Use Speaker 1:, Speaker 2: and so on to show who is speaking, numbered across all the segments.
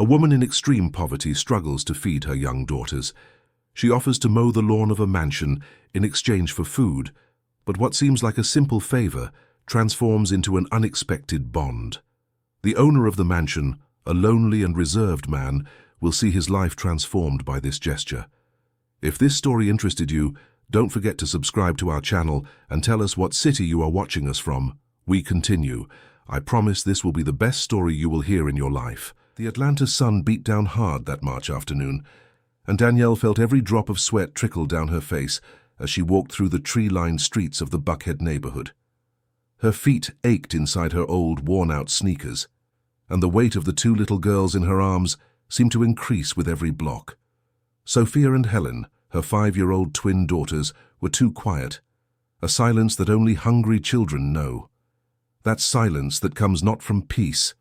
Speaker 1: A woman in extreme poverty struggles to feed her young daughters. She offers to mow the lawn of a mansion in exchange for food, but what seems like a simple favor transforms into an unexpected bond. The owner of the mansion, a lonely and reserved man, will see his life transformed by this gesture. If this story interested you, don't forget to subscribe to our channel and tell us what city you are watching us from. We continue. I promise this will be the best story you will hear in your life. The Atlanta sun beat down hard that March afternoon, and Danielle felt every drop of sweat trickle down her face as she walked through the tree-lined streets of the Buckhead neighborhood. Her feet ached inside her old, worn-out sneakers, and the weight of the two little girls in her arms seemed to increase with every block. Sophia and Helen, her 5-year-old twin daughters, were too quiet, a silence that only hungry children know. That silence that comes not from peace,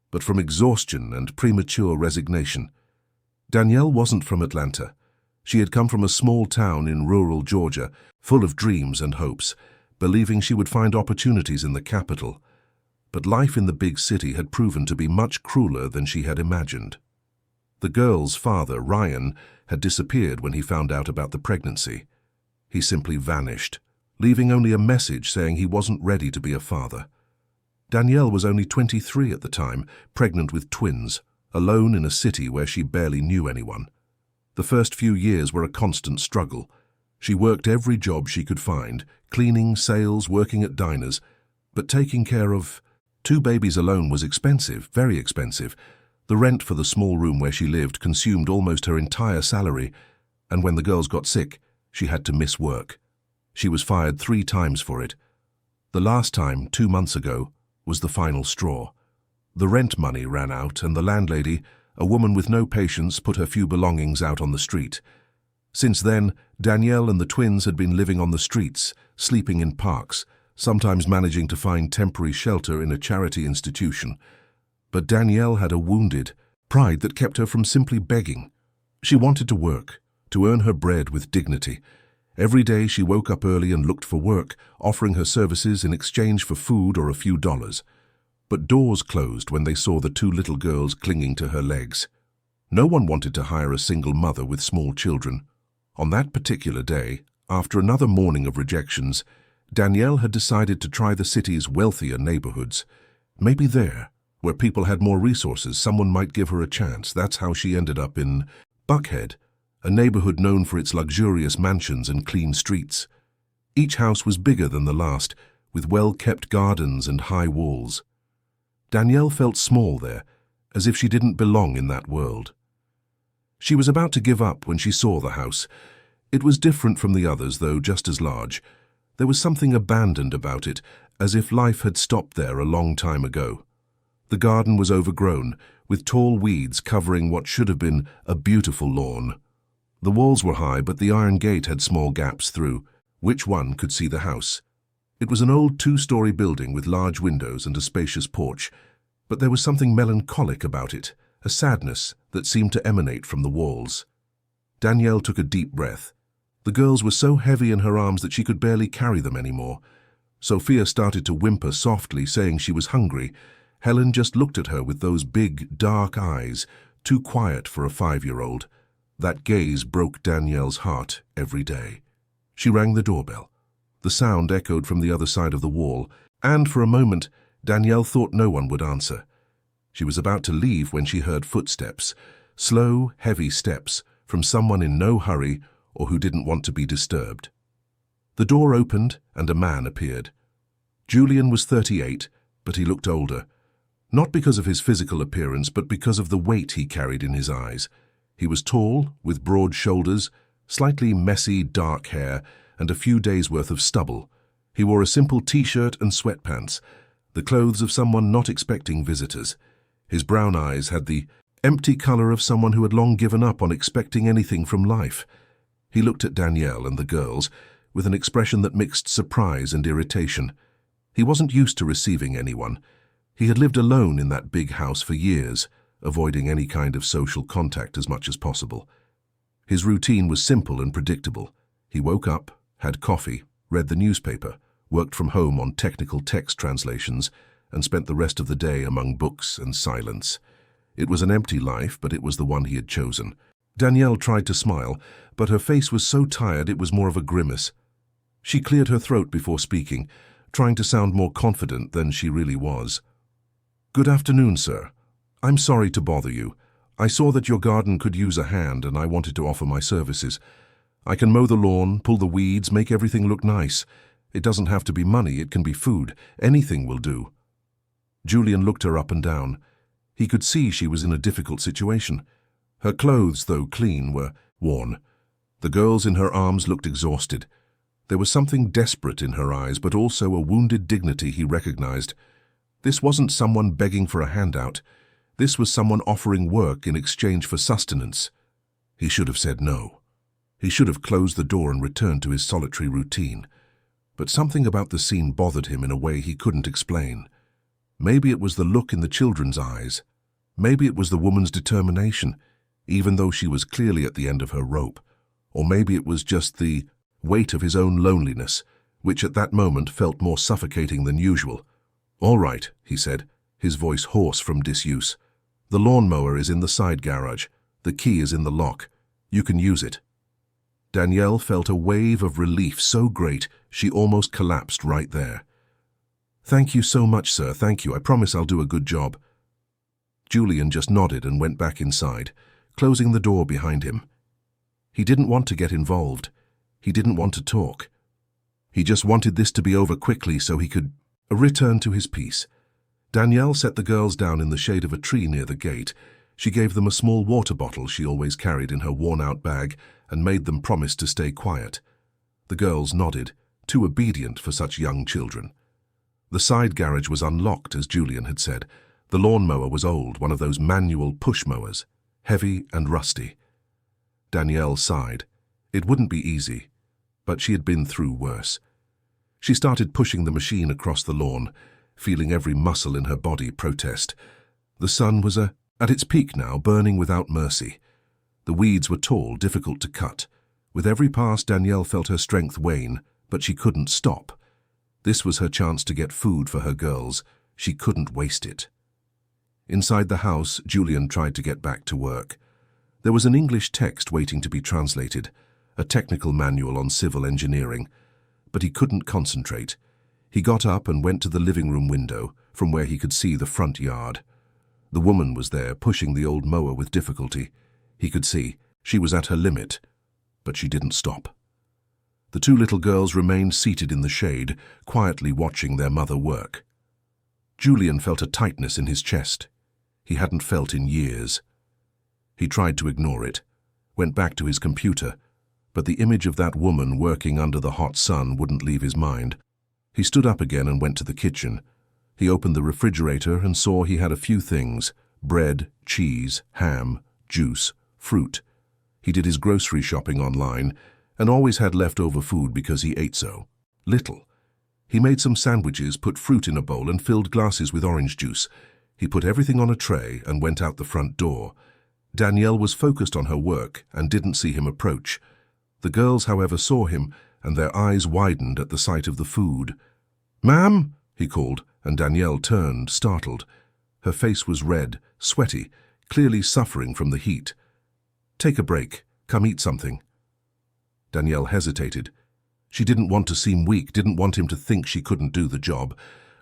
Speaker 1: but from exhaustion and premature resignation. Danielle wasn't from Atlanta. She had come from a small town in rural Georgia, full of dreams and hopes, believing she would find opportunities in the capital. But life in the big city had proven to be much crueler than she had imagined. The girl's father, Ryan, had disappeared when he found out about the pregnancy. He simply vanished, leaving only a message saying he wasn't ready to be a father. Danielle was only 23 at the time, pregnant with twins, alone in a city where she barely knew anyone. The first few years were a constant struggle. She worked every job she could find, cleaning, sales, working at diners, but taking care of 2 babies alone was expensive, very expensive. The rent for the small room where she lived consumed almost her entire salary, and when the girls got sick, she had to miss work. She was fired 3 times for it. The last time, 2 months ago, was the final straw. The rent money ran out, and the landlady, a woman with no patience, put her few belongings out on the street. Since then, Danielle and the twins had been living on the streets, sleeping in parks, sometimes managing to find temporary shelter in a charity institution. But Danielle had a wounded pride that kept her from simply begging. She wanted to work, to earn her bread with dignity. Every day she woke up early and looked for work, offering her services in exchange for food or a few dollars. But doors closed when they saw the 2 little girls clinging to her legs. No one wanted to hire a single mother with small children. On that particular day, after another morning of rejections, Danielle had decided to try the city's wealthier neighborhoods. Maybe there, where people had more resources, someone might give her a chance. That's how she ended up in Buckhead, a neighborhood known for its luxurious mansions and clean streets. Each house was bigger than the last, with well-kept gardens and high walls. Danielle felt small there, as if she didn't belong in that world. She was about to give up when she saw the house. It was different from the others, though just as large. There was something abandoned about it, as if life had stopped there a long time ago. The garden was overgrown, with tall weeds covering what should have been a beautiful lawn. The walls were high, but the iron gate had small gaps through which one could see the house. It was an old 2-story building with large windows and a spacious porch, but there was something melancholic about it, a sadness that seemed to emanate from the walls. Danielle took a deep breath. The girls were so heavy in her arms that she could barely carry them anymore. Sophia started to whimper softly, saying she was hungry. Helen just looked at her with those big, dark eyes, too quiet for a 5-year-old. That gaze broke Danielle's heart every day. She rang the doorbell. The sound echoed from the other side of the wall, and for a moment, Danielle thought no one would answer. She was about to leave when she heard footsteps, slow, heavy steps, from someone in no hurry or who didn't want to be disturbed. The door opened and a man appeared. Julian was 38, but he looked older. Not because of his physical appearance, but because of the weight he carried in his eyes. He was tall, with broad shoulders, slightly messy dark hair, and a few days' worth of stubble. He wore a simple t-shirt and sweatpants, the clothes of someone not expecting visitors. His brown eyes had the empty color of someone who had long given up on expecting anything from life. He looked at Danielle and the girls with an expression that mixed surprise and irritation. He wasn't used to receiving anyone. He had lived alone in that big house for years, avoiding any kind of social contact as much as possible. His routine was simple and predictable. He woke up, had coffee, read the newspaper, worked from home on technical text translations, and spent the rest of the day among books and silence. It was an empty life, but it was the one he had chosen. Danielle tried to smile, but her face was so tired it was more of a grimace. She cleared her throat before speaking, trying to sound more confident than she really was. "Good afternoon, sir. I'm sorry to bother you. I saw that your garden could use a hand and I wanted to offer my services. I can mow the lawn, pull the weeds, make everything look nice. It doesn't have to be money, it can be food. Anything will do." Julian looked her up and down. He could see she was in a difficult situation. Her clothes, though clean, were worn. The girls in her arms looked exhausted. There was something desperate in her eyes, but also a wounded dignity he recognized. This wasn't someone begging for a handout. This was someone offering work in exchange for sustenance. He should have said no. He should have closed the door and returned to his solitary routine. But something about the scene bothered him in a way he couldn't explain. Maybe it was the look in the children's eyes. Maybe it was the woman's determination, even though she was clearly at the end of her rope. Or maybe it was just the weight of his own loneliness, which at that moment felt more suffocating than usual. "All right," he said, his voice hoarse from disuse. "The lawnmower is in the side garage. The key is in the lock. You can use it." Danielle felt a wave of relief so great she almost collapsed right there. "Thank you so much, sir, thank you. I promise I'll do a good job." Julian just nodded and went back inside, closing the door behind him. He didn't want to get involved. He didn't want to talk. He just wanted this to be over quickly so he could return to his peace. Danielle set the girls down in the shade of a tree near the gate. She gave them a small water bottle she always carried in her worn-out bag and made them promise to stay quiet. The girls nodded, too obedient for such young children. The side garage was unlocked, as Julian had said. The lawnmower was old, one of those manual push mowers, heavy and rusty. Danielle sighed. It wouldn't be easy, but she had been through worse. She started pushing the machine across the lawn, feeling every muscle in her body protest. The sun was at its peak now, burning without mercy. The weeds were tall, difficult to cut. With every pass, Danielle felt her strength wane, but she couldn't stop. This was her chance to get food for her girls. She couldn't waste it. Inside the house, Julian tried to get back to work. There was an English text waiting to be translated, a technical manual on civil engineering, but he couldn't concentrate. He got up and went to the living room window, from where he could see the front yard. The woman was there, pushing the old mower with difficulty. He could see she was at her limit, but she didn't stop. The two little girls remained seated in the shade, quietly watching their mother work. Julian felt a tightness in his chest he hadn't felt in years. He tried to ignore it, went back to his computer, but the image of that woman working under the hot sun wouldn't leave his mind. He stood up again and went to the kitchen. He opened the refrigerator and saw he had a few things: bread, cheese, ham, juice, fruit. He did his grocery shopping online and always had leftover food because he ate so little. He made some sandwiches, put fruit in a bowl and filled glasses with orange juice. He put everything on a tray and went out the front door. Danielle was focused on her work and didn't see him approach. The girls, however, saw him, and their eyes widened at the sight of the food. "Ma'am," he called, and Danielle turned, startled. Her face was red, sweaty, clearly suffering from the heat. "Take a break. Come eat something." Danielle hesitated. She didn't want to seem weak, didn't want him to think she couldn't do the job,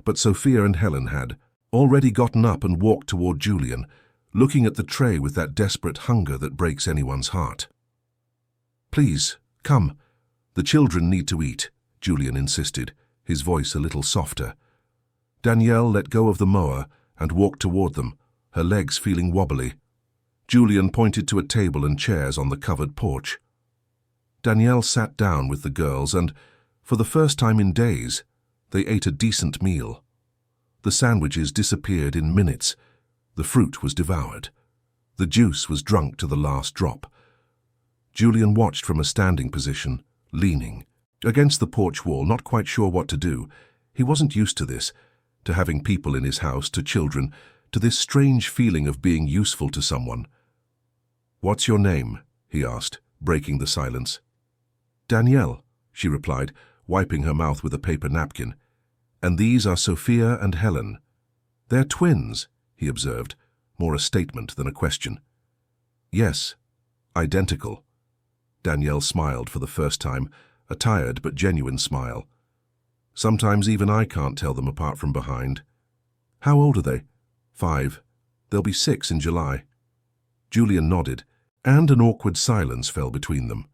Speaker 1: but Sophia and Helen had already gotten up and walked toward Julian, looking at the tray with that desperate hunger that breaks anyone's heart. "Please, come. The children need to eat," Julian insisted, his voice a little softer. Danielle let go of the mower and walked toward them, her legs feeling wobbly. Julian pointed to a table and chairs on the covered porch. Danielle sat down with the girls and, for the first time in days, they ate a decent meal. The sandwiches disappeared in minutes. The fruit was devoured. The juice was drunk to the last drop. Julian watched from a standing position, leaning against the porch wall, not quite sure what to do. He wasn't used to this, to having people in his house, to children, to this strange feeling of being useful to someone. "What's your name?" he asked, breaking the silence. "Danielle," she replied, wiping her mouth with a paper napkin. "And these are Sophia and Helen." "They're twins," he observed. more a statement than a question. Yes, identical. Danielle smiled for the first time, a tired but genuine smile. Sometimes even I can't tell them apart from behind. How old are they? 5. They'll be 6 in July. Julian nodded, and an awkward silence fell between them.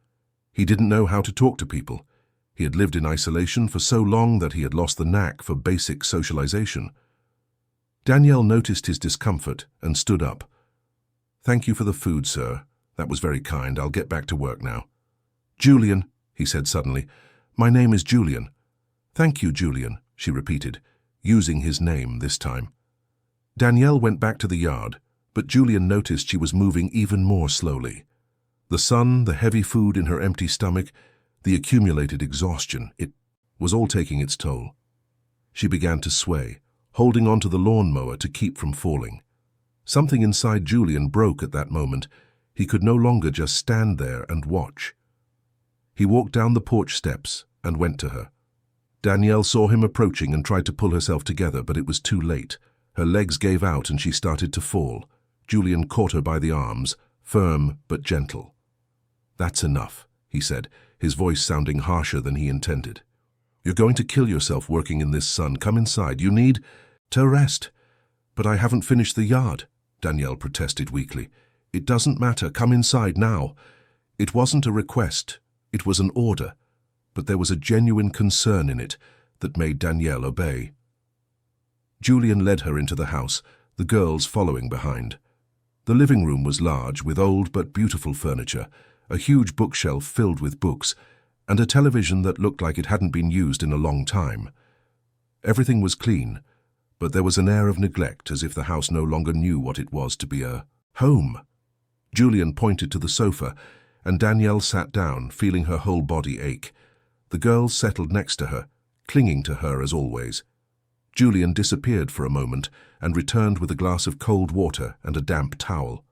Speaker 1: He didn't know how to talk to people. He had lived in isolation for so long that he had lost the knack for basic socialization. Danielle noticed his discomfort and stood up. "Thank you for the food, sir. That was very kind. I'll get back to work now." "Julian," he said suddenly. "My name is Julian." "Thank you, Julian," she repeated, using his name this time. Danielle went back to the yard, but Julian noticed she was moving even more slowly. The sun, the heavy food in her empty stomach, the accumulated exhaustion, it was all taking its toll. She began to sway, holding onto the lawnmower to keep from falling. Something inside Julian broke at that moment. He could no longer just stand there and watch. He walked down the porch steps and went to her. Danielle saw him approaching and tried to pull herself together, but it was too late. Her legs gave out and she started to fall. Julian caught her by the arms, firm but gentle. "That's enough," he said, his voice sounding harsher than he intended. "You're going to kill yourself working in this sun. Come inside. You need to rest." "But I haven't finished the yard," Danielle protested weakly. "It doesn't matter. Come inside now." It wasn't a request. It was an order. But there was a genuine concern in it that made Danielle obey. Julian led her into the house, the girls following behind. The living room was large, with old but beautiful furniture, a huge bookshelf filled with books, and a television that looked like it hadn't been used in a long time. Everything was clean, but there was an air of neglect, as if the house no longer knew what it was to be a home. Julian pointed to the sofa, and Danielle sat down, feeling her whole body ache. The girls settled next to her, clinging to her as always. Julian disappeared for a moment and returned with a glass of cold water and a damp towel.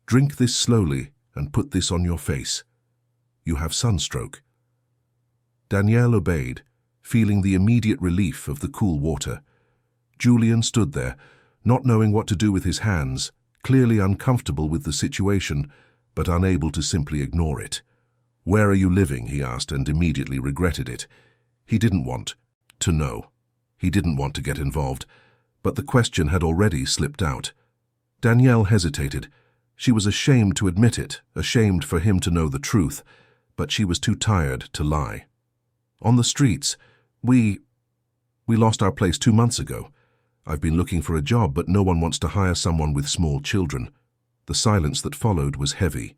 Speaker 1: "Drink this slowly and put this on your face. You have sunstroke." Danielle obeyed, feeling the immediate relief of the cool water. Julian stood there, not knowing what to do with his hands, clearly uncomfortable with the situation, but unable to simply ignore it. "Where are you living?" he asked, and immediately regretted it. He didn't want to know. He didn't want to get involved, but the question had already slipped out. Danielle hesitated. She was ashamed to admit it, ashamed for him to know the truth, but she was too tired to lie. "On the streets. We lost our place 2 months ago. I've been looking for a job, but no one wants to hire someone with small children." The silence that followed was heavy.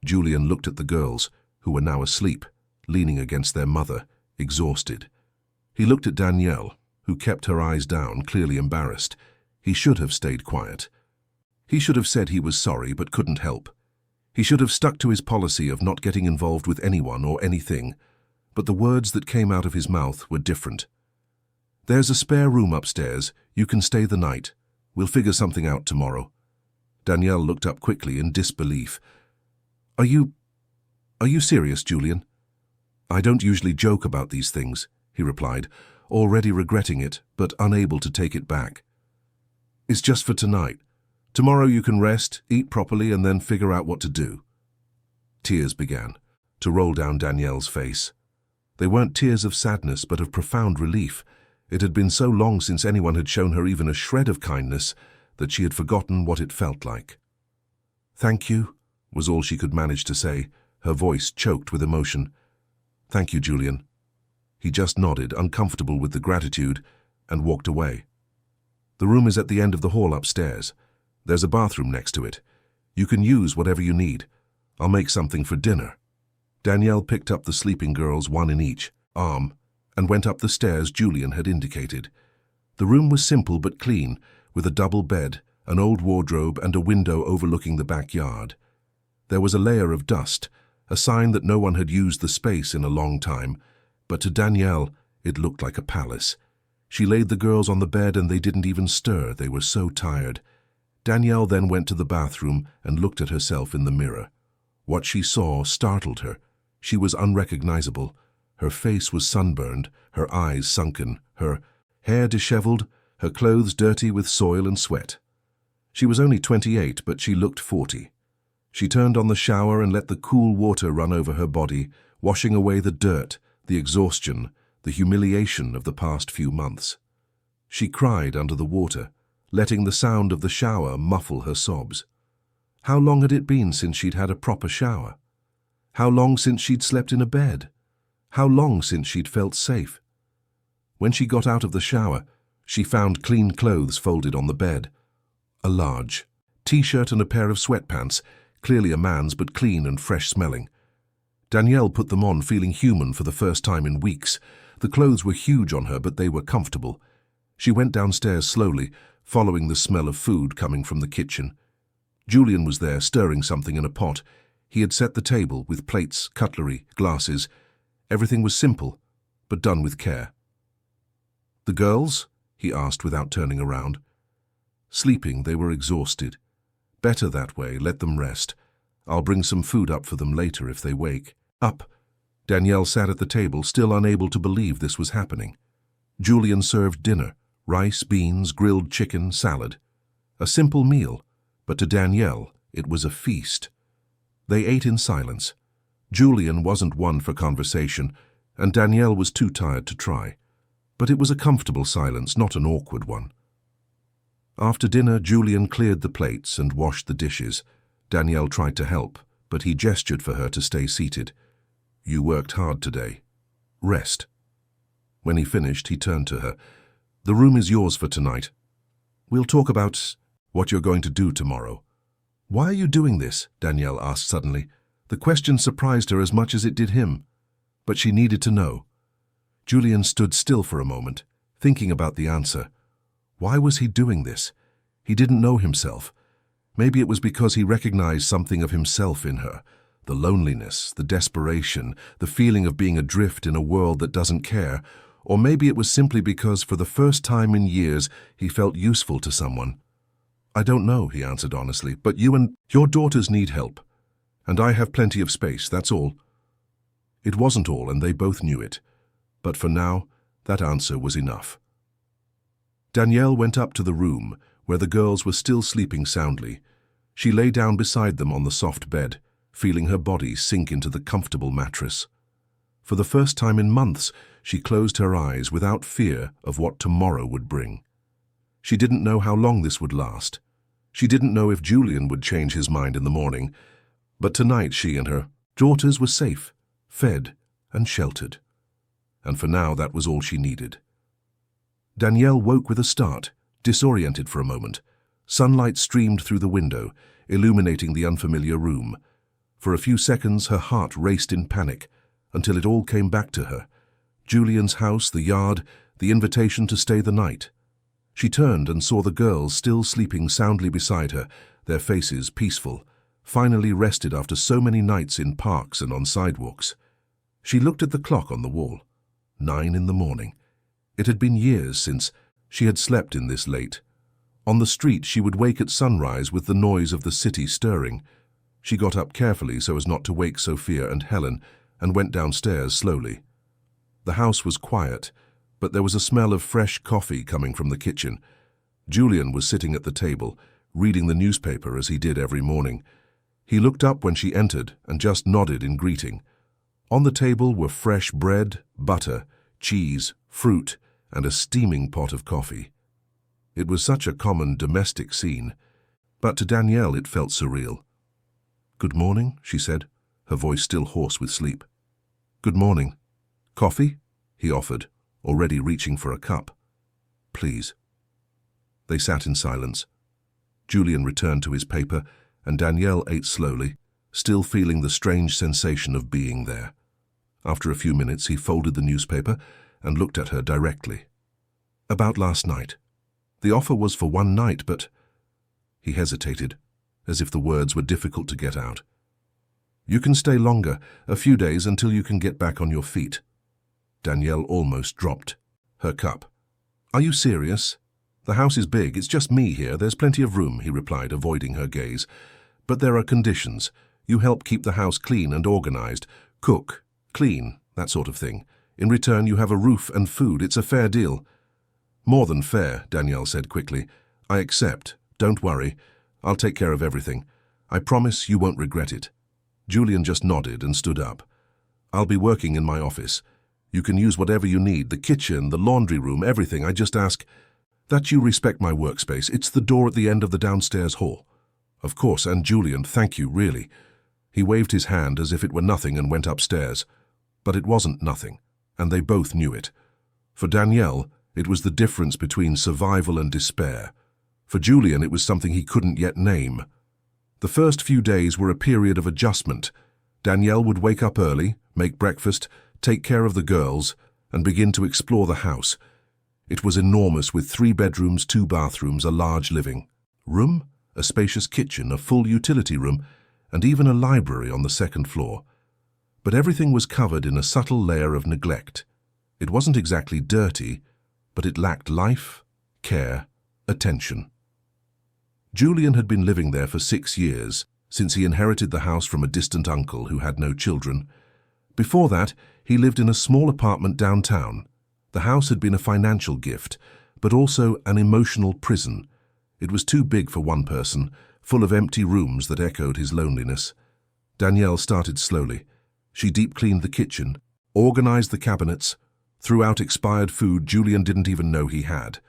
Speaker 1: Julian looked at the girls, who were now asleep, leaning against their mother, exhausted. He looked at Danielle, who kept her eyes down, clearly embarrassed. He should have stayed quiet. He should have said he was sorry but couldn't help. He should have stuck to his policy of not getting involved with anyone or anything, but the words that came out of his mouth were different. "There's a spare room upstairs. You can stay the night. We'll figure something out tomorrow." Danielle looked up quickly in disbelief. Are you serious, Julian?" "I don't usually joke about these things," he replied, already regretting it, but unable to take it back. "It's just for tonight. Tomorrow you can rest, eat properly, and then figure out what to do." Tears began to roll down Danielle's face. They weren't tears of sadness, but of profound relief. It had been so long since anyone had shown her even a shred of kindness that she had forgotten what it felt like. "Thank you," was all she could manage to say, her voice choked with emotion. "Thank you, Julian." He just nodded, uncomfortable with the gratitude, and walked away. "The room is at the end of the hall upstairs. There's a bathroom next to it. You can use whatever you need. I'll make something for dinner." Danielle picked up the sleeping girls, one in each arm, and went up the stairs Julian had indicated. The room was simple but clean, with a double bed, an old wardrobe, and a window overlooking the backyard. There was a layer of dust, a sign that no one had used the space in a long time, but to Danielle it looked like a palace. She laid the girls on the bed and they didn't even stir, they were so tired. Danielle then went to the bathroom and looked at herself in the mirror. What she saw startled her. She was unrecognizable. Her face was sunburned, her eyes sunken, her hair disheveled, her clothes dirty with soil and sweat. She was only 28, but she looked 40. She turned on the shower and let the cool water run over her body, washing away the dirt, the exhaustion, the humiliation of the past few months. She cried under the water, letting the sound of the shower muffle her sobs. How long had it been since she'd had a proper shower? How long since she'd slept in a bed? How long since she'd felt safe? When she got out of the shower, she found clean clothes folded on the bed. A large t-shirt and a pair of sweatpants, clearly a man's but clean and fresh-smelling. Danielle put them on, feeling human for the first time in weeks. The clothes were huge on her, but they were comfortable. She went downstairs slowly, following the smell of food coming from the kitchen. Julian was there, stirring something in a pot. He had set the table with plates, cutlery, glasses. Everything was simple, but done with care. "The girls?" he asked without turning around. "Sleeping, they were exhausted. Better that way, let them rest. I'll bring some food up for them later if they wake." "Up." Danielle sat at the table, still unable to believe this was happening. Julian served dinner, rice, beans, grilled chicken, salad. A simple meal, but to Danielle, it was a feast. They ate in silence. Julian wasn't one for conversation, and Danielle was too tired to try. But it was a comfortable silence, not an awkward one. After dinner, Julian cleared the plates and washed the dishes. Danielle tried to help, but he gestured for her to stay seated. "You worked hard today. Rest." When he finished, he turned to her. "The room is yours for tonight. We'll talk about what you're going to do tomorrow." "Why are you doing this?" Danielle asked suddenly. The question surprised her as much as it did him, but she needed to know. Julian stood still for a moment, thinking about the answer. Why was he doing this? He didn't know himself. Maybe it was because he recognized something of himself in her. The loneliness, the desperation, the feeling of being adrift in a world that doesn't care. Or maybe it was simply because for the first time in years he felt useful to someone. "I don't know," he answered honestly, "but you and your daughters need help. And I have plenty of space, that's all." It wasn't all, and they both knew it. But for now, that answer was enough. Danielle went up to the room, where the girls were still sleeping soundly. She lay down beside them on the soft bed, feeling her body sink into the comfortable mattress. For the first time in months, she closed her eyes without fear of what tomorrow would bring. She didn't know how long this would last. She didn't know if Julian would change his mind in the morning. But tonight she and her daughters were safe, fed, and sheltered. And for now, that was all she needed. Danielle woke with a start, disoriented for a moment. Sunlight streamed through the window, illuminating the unfamiliar room. For a few seconds, her heart raced in panic, until it all came back to her. Julian's house, the yard, the invitation to stay the night. She turned and saw the girls still sleeping soundly beside her, their faces peaceful, finally rested after so many nights in parks and on sidewalks. She looked at the clock on the wall. 9 in the morning. It had been years since she had slept in this late. On the street, she would wake at sunrise with the noise of the city stirring. She got up carefully so as not to wake Sophia and Helen, and went downstairs slowly. The house was quiet, but there was a smell of fresh coffee coming from the kitchen. Julian was sitting at the table, reading the newspaper as he did every morning. He looked up when she entered and just nodded in greeting. On the table were fresh bread, butter, cheese, fruit, and a steaming pot of coffee. It was such a common domestic scene, but to Danielle it felt surreal. "Good morning," she said, her voice still hoarse with sleep. "Good morning. Coffee?" he offered, already reaching for a cup. "Please." They sat in silence. Julian returned to his paper, and Danielle ate slowly, still feeling the strange sensation of being there. After a few minutes, he folded the newspaper and looked at her directly. "About last night. The offer was for one night, but—" He hesitated, as if the words were difficult to get out. "You can stay longer, a few days until you can get back on your feet." Danielle almost dropped her cup. "Are you serious? The house is big, it's just me here, there's plenty of room," he replied, avoiding her gaze. "But there are conditions. You help keep the house clean and organized, cook, clean, that sort of thing. In return, you have a roof and food. It's a fair deal." "More than fair," Danielle said quickly. "I accept. Don't worry. I'll take care of everything. I promise you won't regret it." Julian just nodded and stood up. "I'll be working in my office. You can use whatever you need, the kitchen, the laundry room, everything. I just ask that you respect my workspace. It's the door at the end of the downstairs hall." "Of course, and Julian, thank you, really." He waved his hand as if it were nothing and went upstairs. But it wasn't nothing, and they both knew it. For Danielle, it was the difference between survival and despair. For Julian, it was something he couldn't yet name. The first few days were a period of adjustment. Danielle would wake up early, make breakfast, take care of the girls, and begin to explore the house. It was enormous, with 3 bedrooms, 2 bathrooms, a large living room, a spacious kitchen, a full utility room, and even a library on the 2nd floor. But everything was covered in a subtle layer of neglect. It wasn't exactly dirty, but it lacked life, care, attention. Julian had been living there for 6 years, since he inherited the house from a distant uncle who had no children. Before that, he lived in a small apartment downtown. The house had been a financial gift, but also an emotional prison. It was too big for one person, full of empty rooms that echoed his loneliness. Danielle started slowly. She deep-cleaned the kitchen, organized the cabinets, threw out expired food Julian didn't even know he had.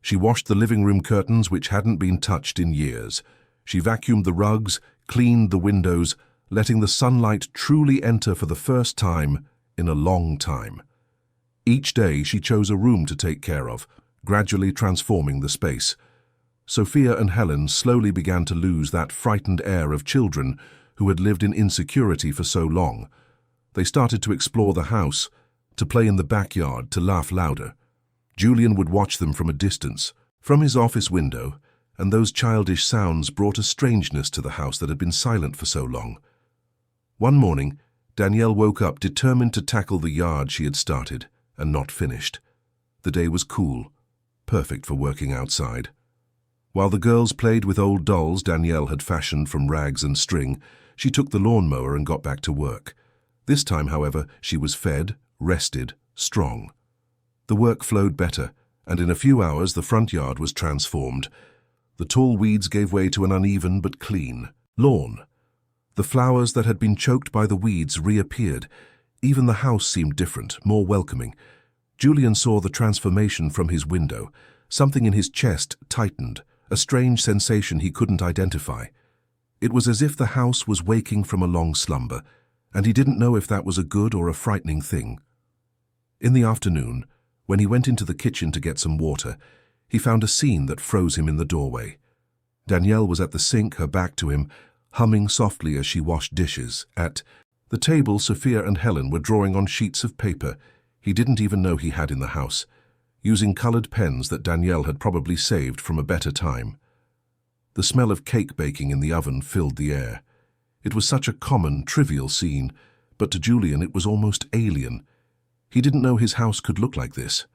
Speaker 1: She washed the living room curtains, which hadn't been touched in years. She vacuumed the rugs, cleaned the windows, letting the sunlight truly enter for the first time in a long time. Each day she chose a room to take care of, gradually transforming the space. Sophia and Helen slowly began to lose that frightened air of children who had lived in insecurity for so long. They started to explore the house, to play in the backyard, to laugh louder. Julian would watch them from a distance, from his office window, and those childish sounds brought a strangeness to the house that had been silent for so long. One morning, Danielle woke up determined to tackle the yard she had started and not finished. The day was cool, perfect for working outside. While the girls played with old dolls Danielle had fashioned from rags and string, she took the lawnmower and got back to work. This time, however, she was fed, rested, strong. The work flowed better, and in a few hours the front yard was transformed. The tall weeds gave way to an uneven but clean lawn. The flowers that had been choked by the weeds reappeared. Even the house seemed different, more welcoming. Julian saw the transformation from his window. Something in his chest tightened, a strange sensation he couldn't identify. It was as if the house was waking from a long slumber, and he didn't know if that was a good or a frightening thing. In the afternoon, when he went into the kitchen to get some water, he found a scene that froze him in the doorway. Danielle was at the sink, her back to him, humming softly as she washed dishes. At the table, Sophia and Helen were drawing on sheets of paper he didn't even know he had in the house, using colored pens that Danielle had probably saved from a better time. The smell of cake baking in the oven filled the air. It was such a common, trivial scene, but to Julian it was almost alien. He didn't know his house could look like this.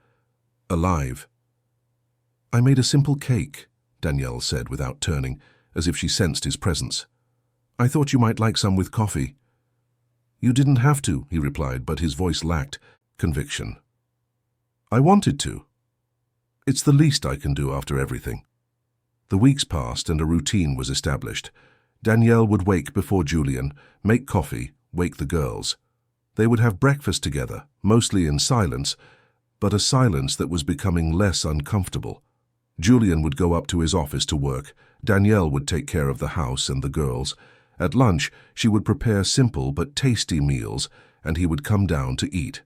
Speaker 1: Alive. "I made a simple cake," Danielle said without turning, as if she sensed his presence. "I thought you might like some with coffee." "You didn't have to," he replied, but his voice lacked conviction. "I wanted to. It's the least I can do after everything." The weeks passed and a routine was established. Danielle would wake before Julian, make coffee, wake the girls. They would have breakfast together, mostly in silence, but a silence that was becoming less uncomfortable. Julian would go up to his office to work. Danielle would take care of the house and the girls. At lunch, she would prepare simple but tasty meals, and he would come down to eat.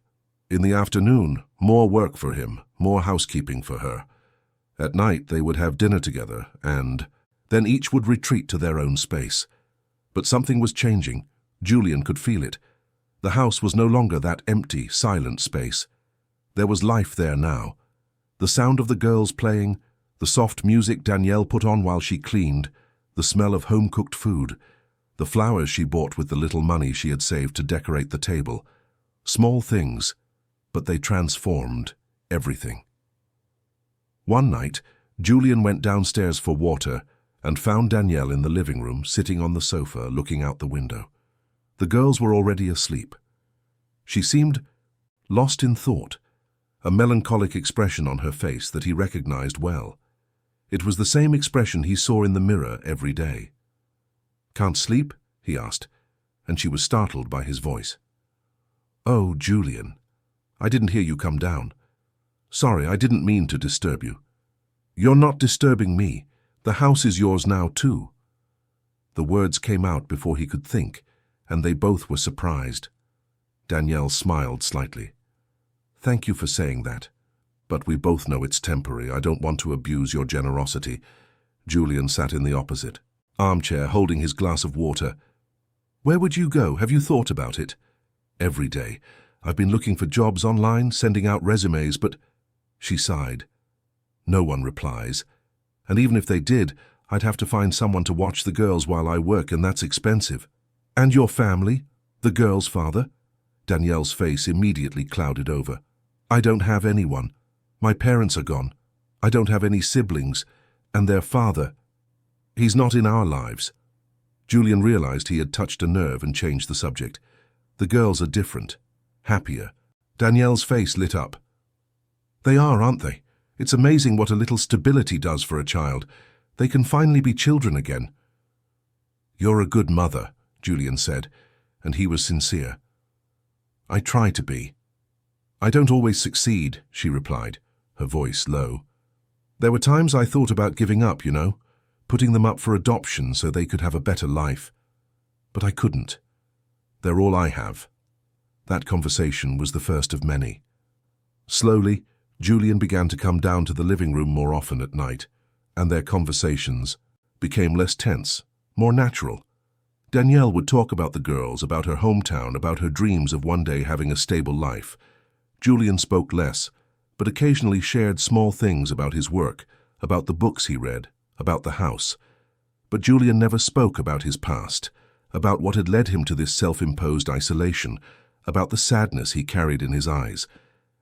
Speaker 1: In the afternoon, more work for him, more housekeeping for her. At night, they would have dinner together, and then each would retreat to their own space. But something was changing. Julian could feel it. The house was no longer that empty, silent space. There was life there now. The sound of the girls playing, the soft music Danielle put on while she cleaned, the smell of home-cooked food, the flowers she bought with the little money she had saved to decorate the table. Small things, but they transformed everything. One night, Julian went downstairs for water and found Danielle in the living room, sitting on the sofa, looking out the window. The girls were already asleep. She seemed lost in thought, a melancholic expression on her face that he recognized well. It was the same expression he saw in the mirror every day. "Can't sleep?" he asked, and she was startled by his voice. "Oh, Julian, I didn't hear you come down. Sorry, I didn't mean to disturb you." "You're not disturbing me. The house is yours now, too." The words came out before he could think, and they both were surprised. Danielle smiled slightly. "Thank you for saying that. But we both know it's temporary. I don't want to abuse your generosity." Julian sat in the opposite armchair, holding his glass of water. "Where would you go? Have you thought about it?" "Every day. I've been looking for jobs online, sending out resumes, but—" She sighed. "No one replies. And even if they did, I'd have to find someone to watch the girls while I work, and that's expensive." "And your family? The girl's father?" Danielle's face immediately clouded over. "I don't have anyone. My parents are gone. I don't have any siblings. And their father, he's not in our lives." Julian realized he had touched a nerve and changed the subject. "The girls are different. Happier." Danielle's face lit up. "They are, aren't they? It's amazing what a little stability does for a child. They can finally be children again." "You're a good mother," Julian said, and he was sincere. "I try to be." "I don't always succeed," she replied, her voice low. "There were times I thought about giving up, you know, putting them up for adoption so they could have a better life. But I couldn't. They're all I have." That conversation was the first of many. Slowly, Julian began to come down to the living room more often at night, and their conversations became less tense, more natural. Danielle would talk about the girls, about her hometown, about her dreams of one day having a stable life. Julian spoke less, but occasionally shared small things about his work, about the books he read, about the house. But Julian never spoke about his past, about what had led him to this self-imposed isolation, about the sadness he carried in his eyes.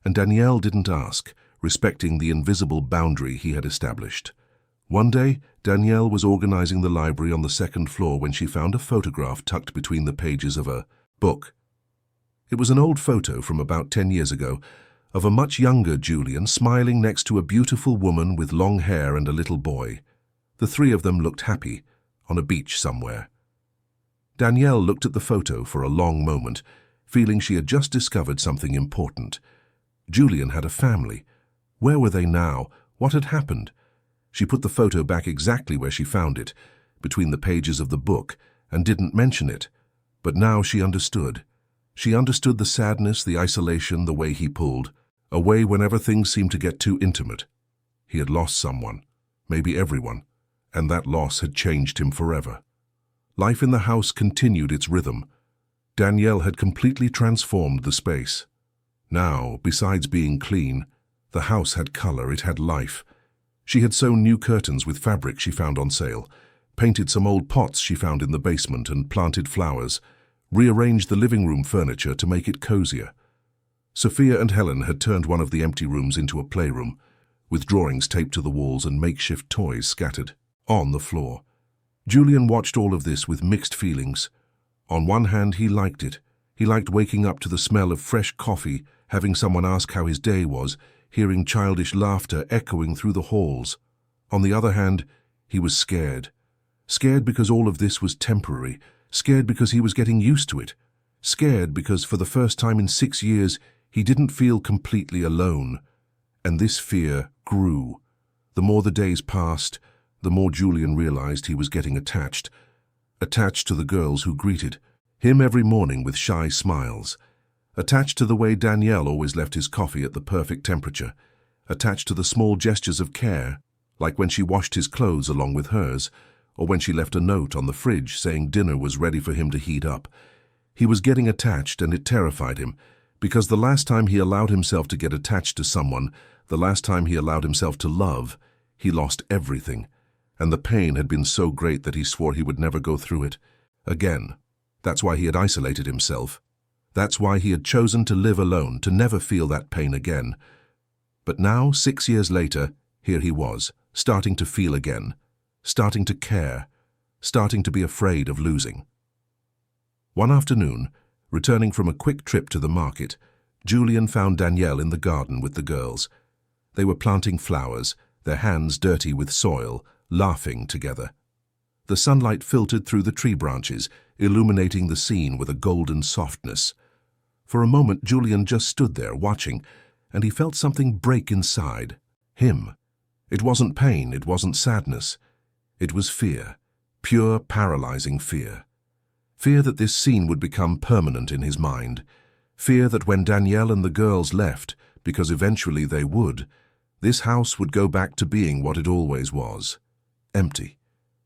Speaker 1: And Danielle didn't ask, respecting the invisible boundary he had established. One day, Danielle was organizing the library on the second floor when she found a photograph tucked between the pages of a book. It was an old photo from about 10 years ago of a much younger Julian smiling next to a beautiful woman with long hair and a little boy. The three of them looked happy, on a beach somewhere. Danielle looked at the photo for a long moment, feeling she had just discovered something important. Julian had a family. Where were they now? What had happened? She put the photo back exactly where she found it, between the pages of the book, and didn't mention it. But now she understood. She understood the sadness, the isolation, the way he pulled, away whenever things seemed to get too intimate. He had lost someone, maybe everyone, and that loss had changed him forever. Life in the house continued its rhythm. Danielle had completely transformed the space. Now, besides being clean, the house had color, it had life. She had sewn new curtains with fabric she found on sale, painted some old pots she found in the basement and planted flowers, rearranged the living room furniture to make it cozier. Sophia and Helen had turned one of the empty rooms into a playroom, with drawings taped to the walls and makeshift toys scattered on the floor. Julian watched all of this with mixed feelings. On one hand, he liked it. He liked waking up to the smell of fresh coffee, having someone ask how his day was, hearing childish laughter echoing through the halls. On the other hand, he was scared. Scared because all of this was temporary. Scared because he was getting used to it. Scared because for the first time in 6 years, he didn't feel completely alone. And this fear grew. The more the days passed, the more Julian realized he was getting attached. Attached to the girls who greeted him every morning with shy smiles. Attached to the way Danielle always left his coffee at the perfect temperature. Attached to the small gestures of care, like when she washed his clothes along with hers, or when she left a note on the fridge saying dinner was ready for him to heat up. He was getting attached, and it terrified him, because the last time he allowed himself to get attached to someone, the last time he allowed himself to love, he lost everything, and the pain had been so great that he swore he would never go through it again. That's why he had isolated himself. That's why he had chosen to live alone, to never feel that pain again. But now, 6 years later, here he was, starting to feel again, starting to care, starting to be afraid of losing. One afternoon, returning from a quick trip to the market, Julian found Danielle in the garden with the girls. They were planting flowers, their hands dirty with soil, laughing together. The sunlight filtered through the tree branches, illuminating the scene with a golden softness. For a moment, Julian just stood there, watching, and he felt something break inside him. It wasn't pain, it wasn't sadness. It was fear, pure, paralyzing fear. Fear that this scene would become permanent in his mind. Fear that when Danielle and the girls left, because eventually they would, this house would go back to being what it always was, empty.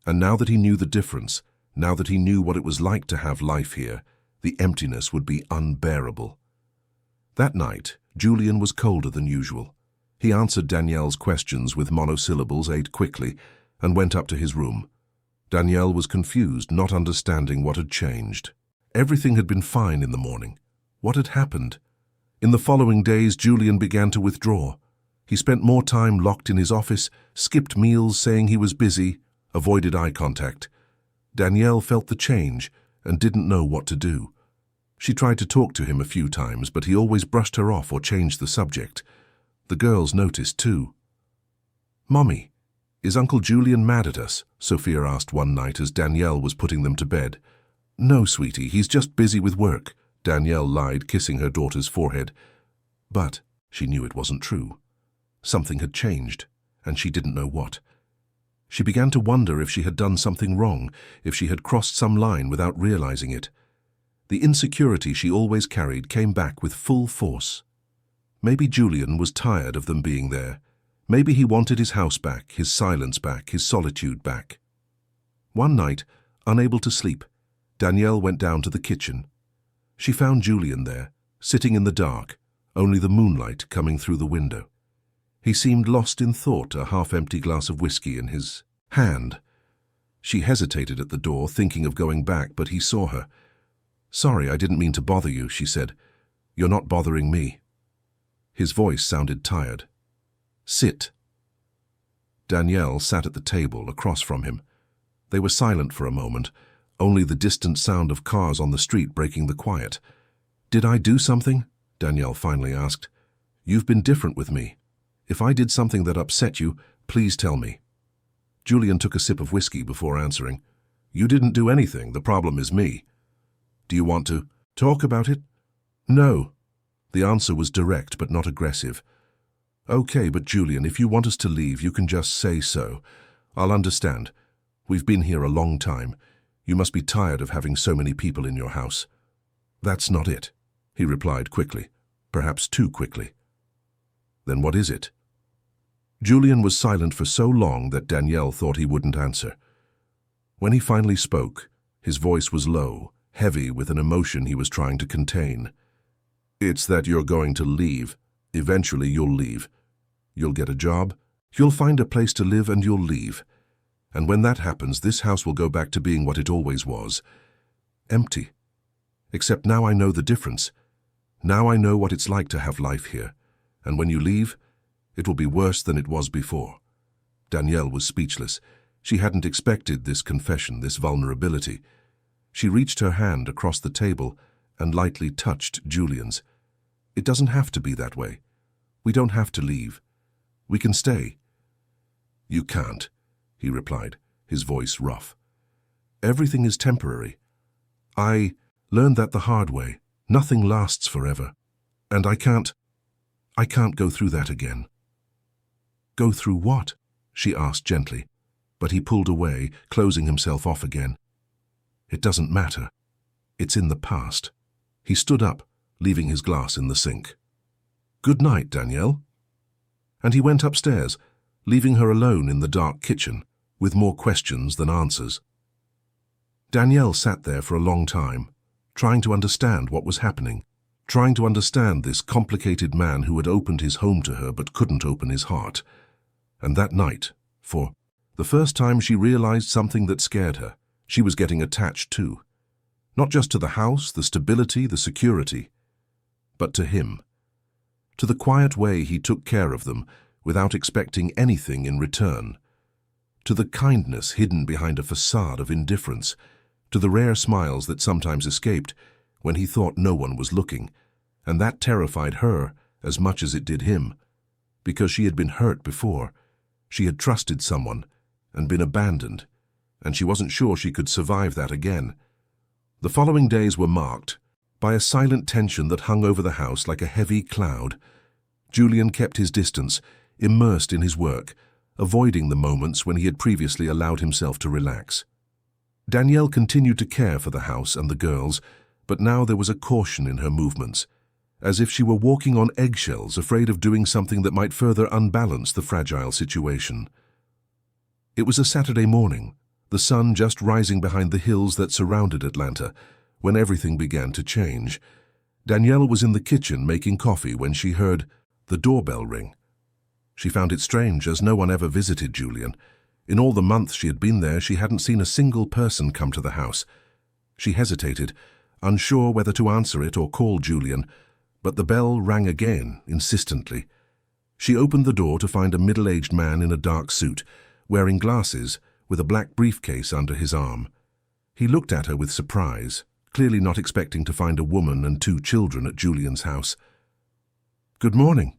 Speaker 1: And now that he knew the difference, now that he knew what it was like to have life here, the emptiness would be unbearable. That night, Julian was colder than usual. He answered Danielle's questions with monosyllables, ate quickly, and went up to his room. Danielle was confused, not understanding what had changed. Everything had been fine in the morning. What had happened? In the following days, Julian began to withdraw. He spent more time locked in his office, skipped meals saying he was busy, avoided eye contact. Danielle felt the change and didn't know what to do. She tried to talk to him a few times, but he always brushed her off or changed the subject. The girls noticed too. "Mommy, is Uncle Julian mad at us?" Sophia asked one night as Danielle was putting them to bed. "No, sweetie, he's just busy with work," Danielle lied, kissing her daughter's forehead. But she knew it wasn't true. Something had changed, and she didn't know what. She began to wonder if she had done something wrong, if she had crossed some line without realizing it. The insecurity she always carried came back with full force. Maybe Julian was tired of them being there. Maybe he wanted his house back, his silence back, his solitude back. One night, unable to sleep, Danielle went down to the kitchen. She found Julian there, sitting in the dark, only the moonlight coming through the window. He seemed lost in thought, a half-empty glass of whiskey in his hand. She hesitated at the door, thinking of going back, but he saw her. "Sorry, I didn't mean to bother you," she said. "You're not bothering me." His voice sounded tired. "Sit." Danielle sat at the table across from him. They were silent for a moment, only the distant sound of cars on the street breaking the quiet. "Did I do something?" Danielle finally asked. "You've been different with me. If I did something that upset you, please tell me." Julian took a sip of whiskey before answering. "You didn't do anything. The problem is me." "Do you want to talk about it?" "No." The answer was direct but not aggressive. "Okay, but Julian, if you want us to leave, you can just say so. I'll understand. We've been here a long time. You must be tired of having so many people in your house." "That's not it," he replied quickly, perhaps too quickly. "Then what is it?" Julian was silent for so long that Danielle thought he wouldn't answer. When he finally spoke, his voice was low, heavy with an emotion he was trying to contain. "It's that you're going to leave. Eventually you'll leave. You'll get a job, you'll find a place to live, and you'll leave. And when that happens, this house will go back to being what it always was. Empty. Except now I know the difference. Now I know what it's like to have life here. And when you leave, it will be worse than it was before." Danielle was speechless. She hadn't expected this confession, this vulnerability. She reached her hand across the table and lightly touched Julian's. "It doesn't have to be that way. We don't have to leave. We can stay." "You can't," he replied, his voice rough. "Everything is temporary. I learned that the hard way. Nothing lasts forever. And I can't go through that again." "Go through what?" she asked gently, but he pulled away, closing himself off again. "It doesn't matter. It's in the past." He stood up, leaving his glass in the sink. "Good night, Danielle." And he went upstairs, leaving her alone in the dark kitchen, with more questions than answers. Danielle sat there for a long time, trying to understand what was happening, trying to understand this complicated man who had opened his home to her but couldn't open his heart. And that night, for the first time, she realized something that scared her. She was getting attached too. Not just to the house, the stability, the security, but to him. To the quiet way he took care of them without expecting anything in return. To the kindness hidden behind a facade of indifference. To the rare smiles that sometimes escaped when he thought no one was looking. And that terrified her as much as it did him, because she had been hurt before. She had trusted someone and been abandoned, and she wasn't sure she could survive that again. The following days were marked by a silent tension that hung over the house like a heavy cloud. Julian kept his distance, immersed in his work, avoiding the moments when he had previously allowed himself to relax. Danielle continued to care for the house and the girls, but now there was a caution in her movements, as if she were walking on eggshells, afraid of doing something that might further unbalance the fragile situation. It was a Saturday morning, the sun just rising behind the hills that surrounded Atlanta, when everything began to change. Danielle was in the kitchen making coffee when she heard the doorbell ring. She found it strange, as no one ever visited Julian. In all the months she had been there, she hadn't seen a single person come to the house. She hesitated, unsure whether to answer it or call Julian, but the bell rang again, insistently. She opened the door to find a middle-aged man in a dark suit, wearing glasses, with a black briefcase under his arm. He looked at her with surprise, clearly not expecting to find a woman and 2 children at Julian's house. "Good morning.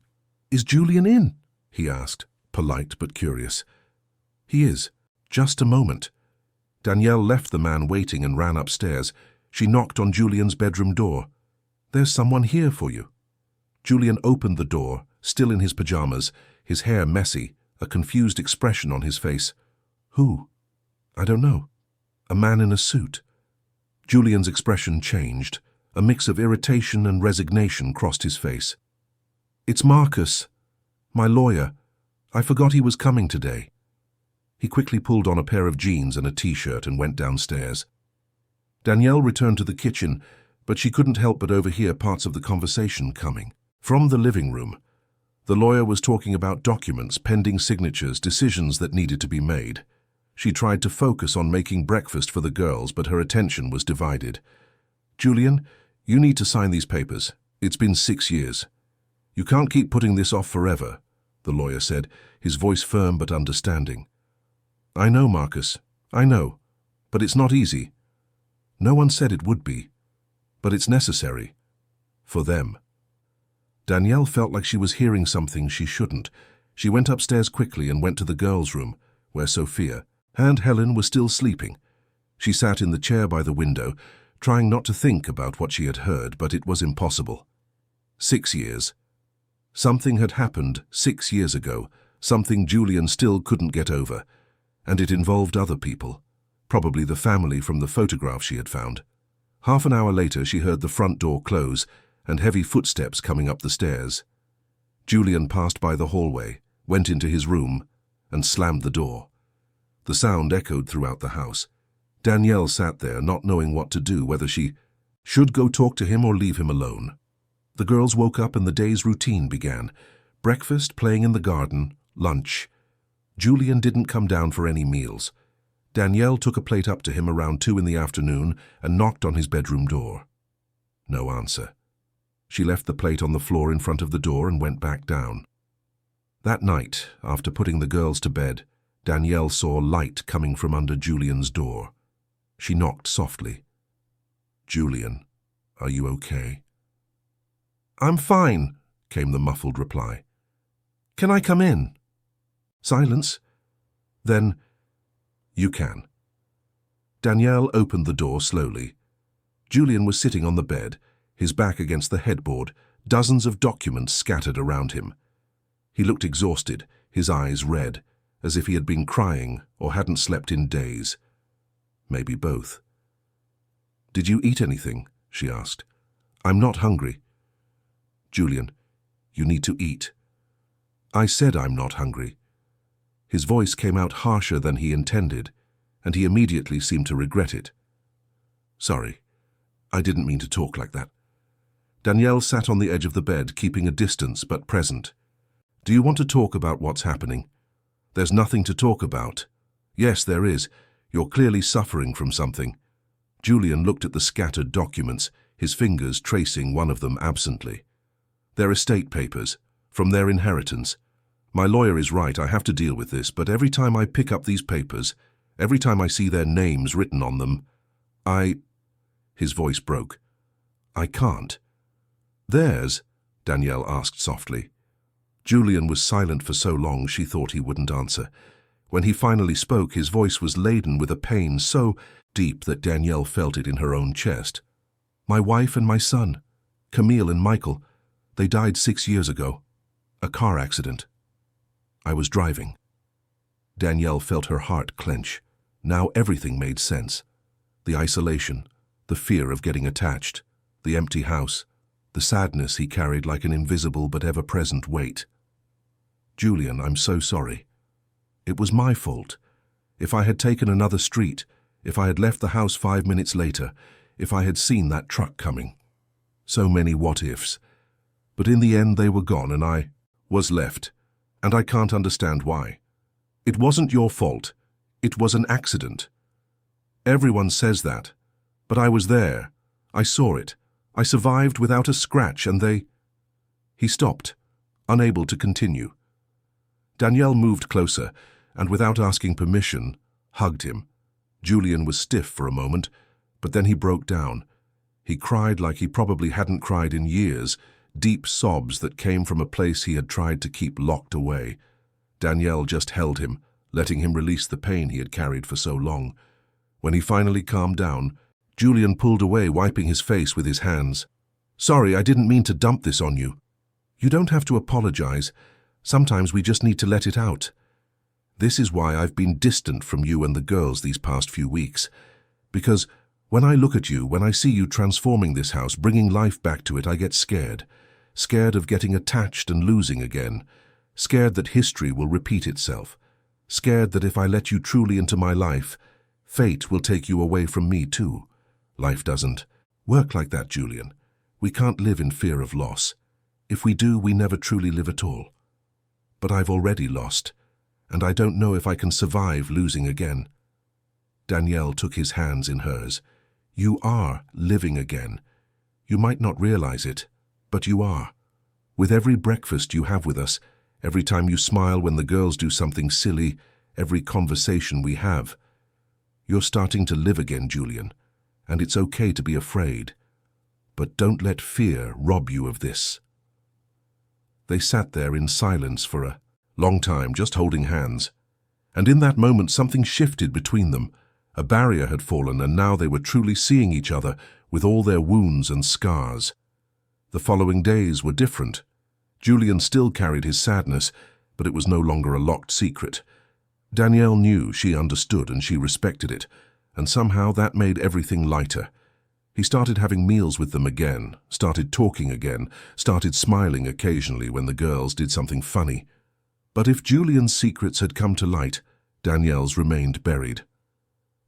Speaker 1: Is Julian in?" he asked, polite but curious. "He is. Just a moment." Danielle left the man waiting and ran upstairs. She knocked on Julian's bedroom door. "There's someone here for you." Julian opened the door, still in his pajamas, his hair messy, a confused expression on his face. "Who?" "I don't know. A man in a suit." Julian's expression changed. A mix of irritation and resignation crossed his face. "It's Marcus, my lawyer. I forgot he was coming today." He quickly pulled on a pair of jeans and a t-shirt and went downstairs. Danielle returned to the kitchen, but she couldn't help but overhear parts of the conversation coming. From the living room, the lawyer was talking about documents, pending signatures, decisions that needed to be made. She tried to focus on making breakfast for the girls, but her attention was divided. "Julian, you need to sign these papers. It's been 6 years. You can't keep putting this off forever," the lawyer said, his voice firm but understanding. "I know, Marcus. I know. But it's not easy. No one said it would be. But it's necessary. For them." Danielle felt like she was hearing something she shouldn't. She went upstairs quickly and went to the girls' room, where Sophia and Helen were still sleeping. She sat in the chair by the window, trying not to think about what she had heard, but it was impossible. 6 years. Something had happened 6 years ago, something Julian still couldn't get over, and it involved other people, probably the family from the photograph she had found. Half an hour later, she heard the front door close and heavy footsteps coming up the stairs. Julian passed by the hallway, went into his room, and slammed the door. The sound echoed throughout the house. Danielle sat there, not knowing what to do, whether she should go talk to him or leave him alone. The girls woke up and the day's routine began. Breakfast, playing in the garden, lunch. Julian didn't come down for any meals. Danielle took a plate up to him around 2 in the afternoon and knocked on his bedroom door. No answer. She left the plate on the floor in front of the door and went back down. That night, after putting the girls to bed, Danielle saw light coming from under Julian's door. She knocked softly. "Julian, are you okay?" "I'm fine," came the muffled reply. "Can I come in?" Silence. Then, "You can." Danielle opened the door slowly. Julian was sitting on the bed, his back against the headboard, dozens of documents scattered around him. He looked exhausted, his eyes red, as if he had been crying or hadn't slept in days. Maybe both. "Did you eat anything?" she asked. "I'm not hungry." "Julian, you need to eat." "I said I'm not hungry." His voice came out harsher than he intended, and he immediately seemed to regret it. "Sorry, I didn't mean to talk like that." Danielle sat on the edge of the bed, keeping a distance but present. "Do you want to talk about what's happening?" "There's nothing to talk about." "Yes, there is. You're clearly suffering from something." Julian looked at the scattered documents, his fingers tracing one of them absently. "Their estate papers, from their inheritance. My lawyer is right, I have to deal with this, but every time I pick up these papers, every time I see their names written on them, His voice broke. "I can't." "Theirs?" Danielle asked softly. Julian was silent for so long she thought he wouldn't answer. When he finally spoke, his voice was laden with a pain so deep that Danielle felt it in her own chest. "My wife and my son, Camille and Michael, they died 6 years ago. A car accident. I was driving." Danielle felt her heart clench. Now everything made sense. The isolation, the fear of getting attached, the empty house, the sadness he carried like an invisible but ever-present weight. "Julian, I'm so sorry. It was my fault. If I had taken another street, if I had left the house 5 minutes later, if I had seen that truck coming." So many what-ifs. But in the end they were gone and I was left, and I can't understand why. "It wasn't your fault. It was an accident." Everyone says that, but I was there. I saw it. I survived without a scratch and they... He stopped, unable to continue. Danielle moved closer and, without asking permission, hugged him. Julian was stiff for a moment, but then he broke down. He cried like he probably hadn't cried in years, deep sobs that came from a place he had tried to keep locked away. Danielle just held him, letting him release the pain he had carried for so long. When he finally calmed down, Julian pulled away, wiping his face with his hands. "Sorry, I didn't mean to dump this on you." "You don't have to apologize. Sometimes we just need to let it out. This is why I've been distant from you and the girls these past few weeks. Because when I look at you, when I see you transforming this house, bringing life back to it, I get scared. Scared of getting attached and losing again. Scared that history will repeat itself. Scared that if I let you truly into my life, fate will take you away from me too. Life doesn't work like that, Julian. We can't live in fear of loss. If we do, we never truly live at all. But I've already lost, and I don't know if I can survive losing again." Danielle took his hands in hers. "You are living again. You might not realize it, but you are. With every breakfast you have with us, every time you smile when the girls do something silly, every conversation we have. You're starting to live again, Julian, and it's okay to be afraid. But don't let fear rob you of this." They sat there in silence for a long time, just holding hands. And in that moment something shifted between them. A barrier had fallen, and now they were truly seeing each other with all their wounds and scars. The following days were different. Julian still carried his sadness, but it was no longer a locked secret. Danielle knew, she understood, and she respected it, and somehow that made everything lighter. He started having meals with them again, started talking again, started smiling occasionally when the girls did something funny. But if Julian's secrets had come to light, Danielle's remained buried.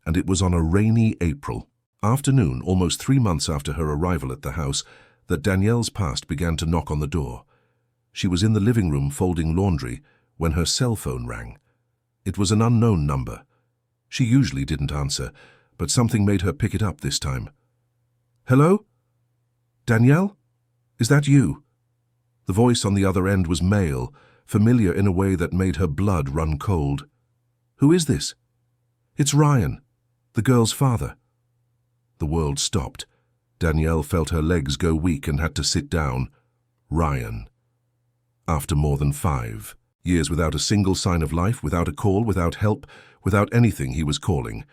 Speaker 1: And it was on a rainy April afternoon, almost 3 months after her arrival at the house, that Danielle's past began to knock on the door. She was in the living room folding laundry when her cell phone rang. It was an unknown number. She usually didn't answer, but something made her pick it up this time. "Hello? Danielle? Is that you?" The voice on the other end was male, familiar in a way that made her blood run cold. "Who is this?" "It's Ryan, the girl's father." The world stopped. Danielle felt her legs go weak and had to sit down. Ryan. After more than 5 years without a single sign of life, without a call, without help, without anything, he was calling.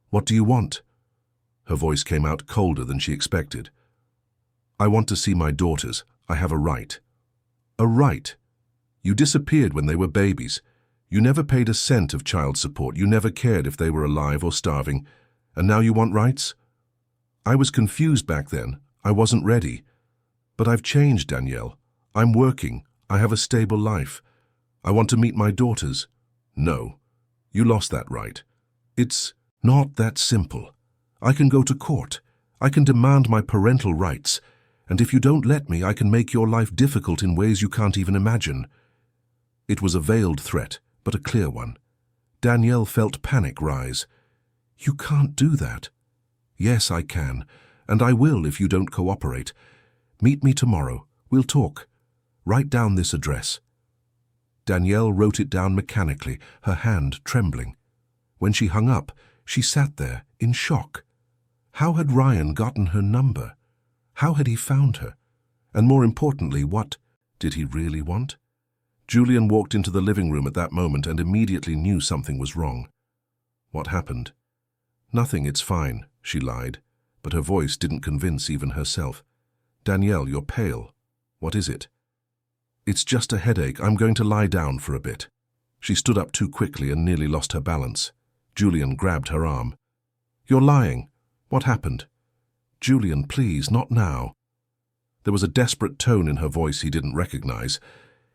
Speaker 1: "What do you want?" Her voice came out colder than she expected. "I want to see my daughters. I have a right." "A right? You disappeared when they were babies. You never paid a cent of child support. You never cared if they were alive or starving. And now you want rights?" "I was confused back then. I wasn't ready. But I've changed, Danielle. I'm working. I have a stable life. I want to meet my daughters." "No, you lost that right. It's not that simple. I can go to court. I can demand my parental rights. And if you don't let me, I can make your life difficult in ways you can't even imagine." It was a veiled threat, but a clear one. Danielle felt panic rise. "You can't do that." "Yes, I can, and I will if you don't cooperate. Meet me tomorrow. We'll talk. Write down this address." Danielle wrote it down mechanically, her hand trembling. When she hung up, she sat there in shock. How had Ryan gotten her number? How had he found her? And more importantly, what did he really want? Julian walked into the living room at that moment and immediately knew something was wrong. What happened? Nothing, it's fine, she lied, but her voice didn't convince even herself. Danielle, you're pale. What is it? It's just a headache. I'm going to lie down for a bit. She stood up too quickly and nearly lost her balance. Julian grabbed her arm. You're lying. What happened? Julian, please, not now. There was a desperate tone in her voice he didn't recognize.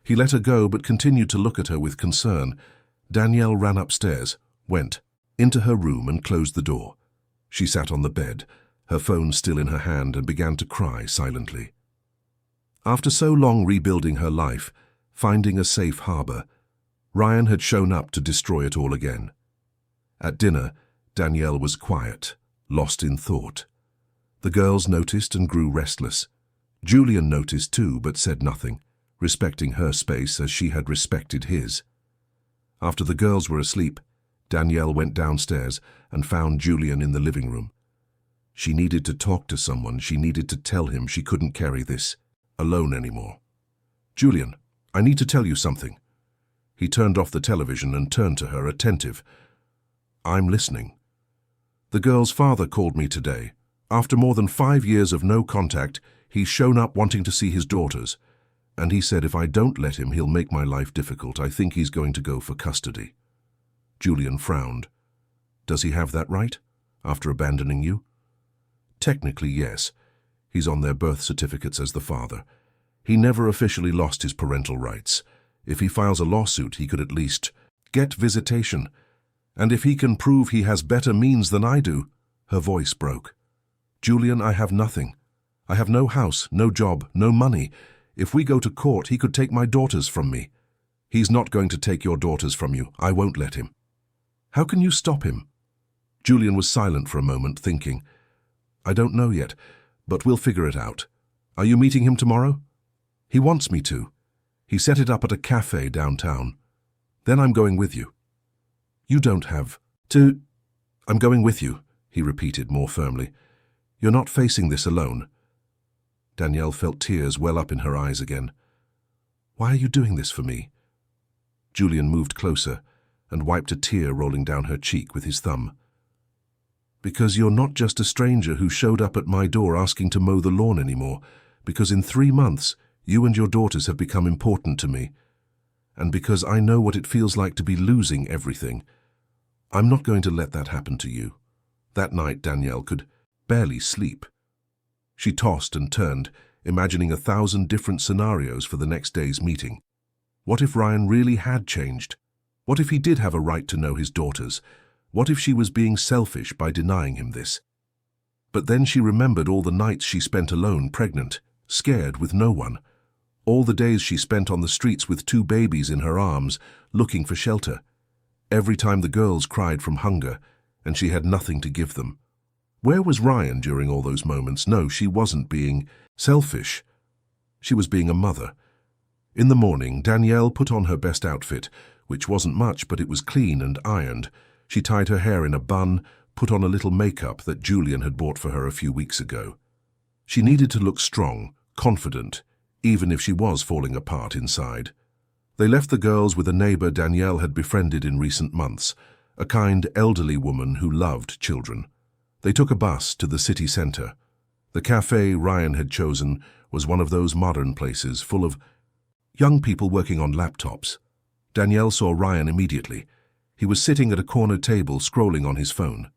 Speaker 1: He let her go but continued to look at her with concern. Danielle ran upstairs, went into her room and closed the door. She sat on the bed, her phone still in her hand, and began to cry silently. After so long rebuilding her life, finding a safe harbor, Ryan had shown up to destroy it all again. At dinner, Danielle was quiet, lost in thought. The girls noticed and grew restless. Julian noticed too, but said nothing, respecting her space as she had respected his. After the girls were asleep, Danielle went downstairs and found Julian in the living room. She needed to talk to someone. She needed to tell him she couldn't carry this alone anymore. Julian, I need to tell you something. He turned off the television and turned to her, attentive. I'm listening. The girl's father called me today. After more than 5 years of no contact, he's shown up wanting to see his daughters. And he said if I don't let him, he'll make my life difficult. I think he's going to go for custody. Julian frowned. Does he have that right, after abandoning you? Technically, yes. He's on their birth certificates as the father. He never officially lost his parental rights. If he files a lawsuit, he could at least get visitation. And if he can prove he has better means than I do, her voice broke. Julian, I have nothing. I have no house, no job, no money. If we go to court, he could take my daughters from me. He's not going to take your daughters from you. I won't let him. How can you stop him? Julian was silent for a moment, thinking. I don't know yet, but we'll figure it out. Are you meeting him tomorrow? He wants me to. He set it up at a cafe downtown. Then I'm going with you. You don't have to. I'm going with you, he repeated more firmly. You're not facing this alone. Danielle felt tears well up in her eyes again. Why are you doing this for me? Julian moved closer and wiped a tear rolling down her cheek with his thumb. Because you're not just a stranger who showed up at my door asking to mow the lawn anymore. Because in 3 months, you and your daughters have become important to me. And because I know what it feels like to be losing everything. I'm not going to let that happen to you. That night, Danielle could barely sleep. She tossed and turned, imagining 1,000 different scenarios for the next day's meeting. What if Ryan really had changed? What if he did have a right to know his daughters? What if she was being selfish by denying him this? But then she remembered all the nights she spent alone, pregnant, scared, with no one. All the days she spent on the streets with 2 babies in her arms, looking for shelter. Every time the girls cried from hunger, and she had nothing to give them. Where was Ryan during all those moments? No, she wasn't being selfish. She was being a mother. In the morning, Danielle put on her best outfit, which wasn't much, but it was clean and ironed. She tied her hair in a bun, put on a little makeup that Julian had bought for her a few weeks ago. She needed to look strong, confident, even if she was falling apart inside. They left the girls with a neighbor Danielle had befriended in recent months, a kind elderly woman who loved children. They took a bus to the city center. The cafe Ryan had chosen was one of those modern places full of young people working on laptops. Danielle saw Ryan immediately. He was sitting at a corner table scrolling on his phone.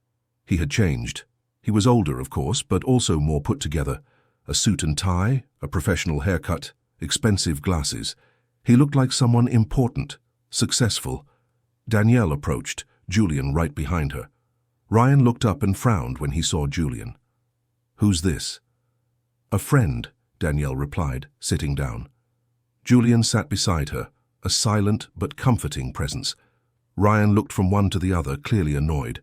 Speaker 1: He had changed. He was older, of course, but also more put together. A suit and tie, a professional haircut, expensive glasses. He looked like someone important, successful. Danielle approached, Julian right behind her. Ryan looked up and frowned when he saw Julian. Who's this? A friend, Danielle replied, sitting down. Julian sat beside her, a silent but comforting presence. Ryan looked from one to the other, clearly annoyed.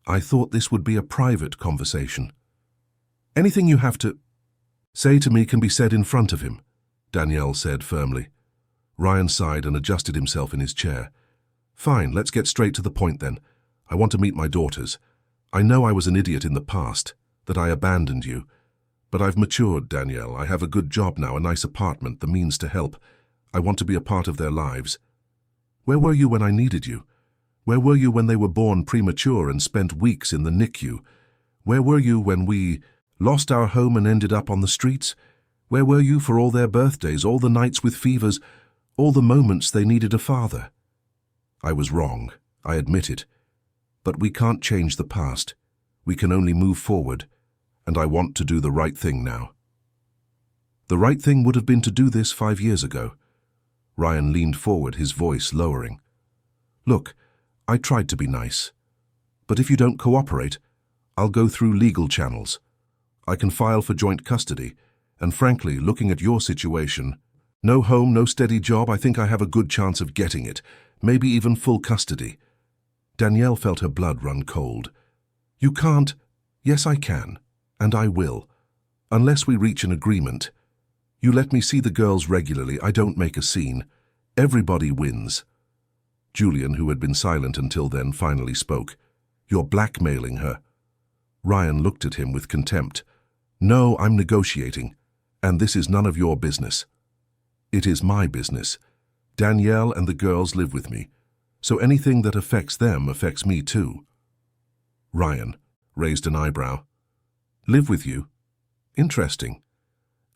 Speaker 1: I thought this would be a private conversation. Anything you have to say to me can be said in front of him, Danielle said firmly. Ryan sighed and adjusted himself in his chair. Fine, let's get straight to the point then. I want to meet my daughters. I know I was an idiot in the past, that I abandoned you. But I've matured, Danielle. I have a good job now, a nice apartment, the means to help. I want to be a part of their lives. Where were you when I needed you? Where were you when they were born premature and spent weeks in the NICU? Where were you when we lost our home and ended up on the streets? Where were you for all their birthdays, all the nights with fevers, all the moments they needed a father? I was wrong, I admit it. But we can't change the past. We can only move forward, and I want to do the right thing now. The right thing would have been to do this 5 years ago. Ryan leaned forward, his voice lowering. Look, I tried to be nice. But if you don't cooperate, I'll go through legal channels. I can file for joint custody, and frankly, looking at your situation, no home, no steady job, I think I have a good chance of getting it, maybe even full custody. Danielle felt her blood run cold. You can't. Yes, I can, and I will, unless we reach an agreement. You let me see the girls regularly, I don't make a scene. Everybody wins. Julian, who had been silent until then, finally spoke. You're blackmailing her. Ryan looked at him with contempt. No, I'm negotiating, and this is none of your business. It is my business. Danielle and the girls live with me, so anything that affects them affects me too. Ryan raised an eyebrow. Live with you? Interesting.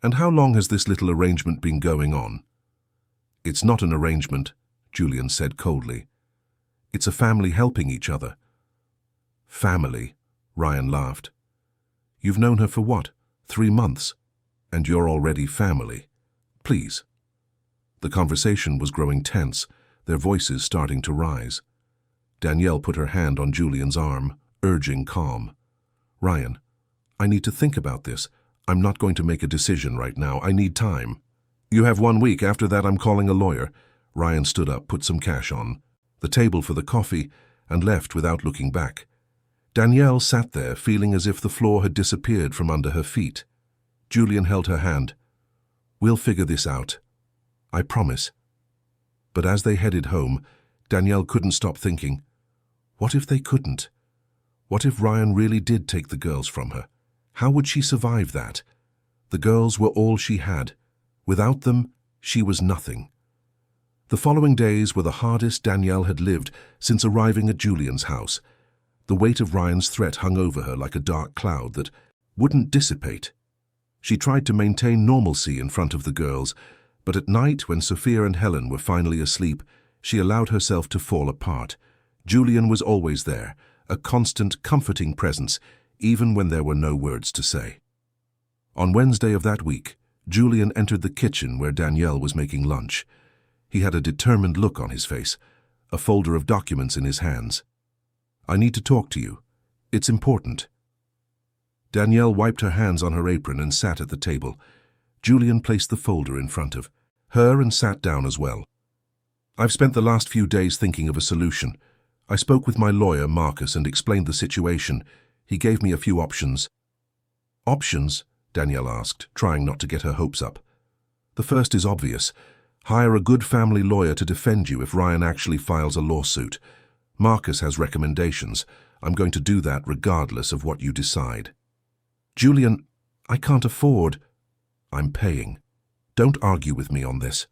Speaker 1: And how long has this little arrangement been going on? It's not an arrangement, Julian said coldly. It's a family helping each other. Family, Ryan laughed. You've known her for what, 3 months? And you're already family. Please. The conversation was growing tense, their voices starting to rise. Danielle put her hand on Julian's arm, urging calm. Ryan, I need to think about this. I'm not going to make a decision right now. I need time. You have 1 week. After that, I'm calling a lawyer. Ryan stood up, put some cash on the table for the coffee, and left without looking back. Danielle sat there, feeling as if the floor had disappeared from under her feet. Julian held her hand. We'll figure this out. I promise. But as they headed home, Danielle couldn't stop thinking, what if they couldn't? What if Ryan really did take the girls from her? How would she survive that? The girls were all she had. Without them, she was nothing. The following days were the hardest Danielle had lived since arriving at Julian's house. The weight of Ryan's threat hung over her like a dark cloud that wouldn't dissipate. She tried to maintain normalcy in front of the girls, but at night, when Sophia and Helen were finally asleep, she allowed herself to fall apart. Julian was always there, a constant, comforting presence, even when there were no words to say. On Wednesday of that week, Julian entered the kitchen where Danielle was making lunch. He had a determined look on his face, a folder of documents in his hands. I need to talk to you. It's important. Danielle wiped her hands on her apron and sat at the table. Julian placed the folder in front of her and sat down as well. I've spent the last few days thinking of a solution. I spoke with my lawyer, Marcus, and explained the situation. He gave me a few options. Options? Danielle asked, trying not to get her hopes up. The first is obvious. Hire a good family lawyer to defend you if Ryan actually files a lawsuit. Marcus has recommendations. I'm going to do that regardless of what you decide. Julian, I can't afford. I'm paying. Don't argue with me on this.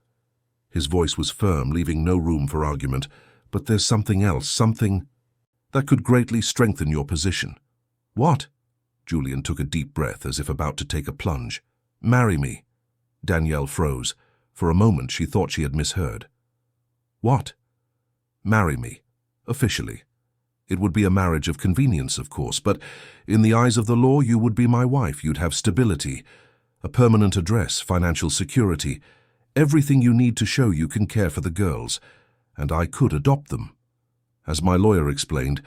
Speaker 1: His voice was firm, leaving no room for argument. But there's something else, something that could greatly strengthen your position. What? Julian took a deep breath as if about to take a plunge. Marry me. Danielle froze. For a moment she thought she had misheard. What? Marry me. Officially. It would be a marriage of convenience, of course, but in the eyes of the law you would be my wife. You'd have stability, a permanent address, financial security, everything you need to show you can care for the girls, and I could adopt them. As my lawyer explained,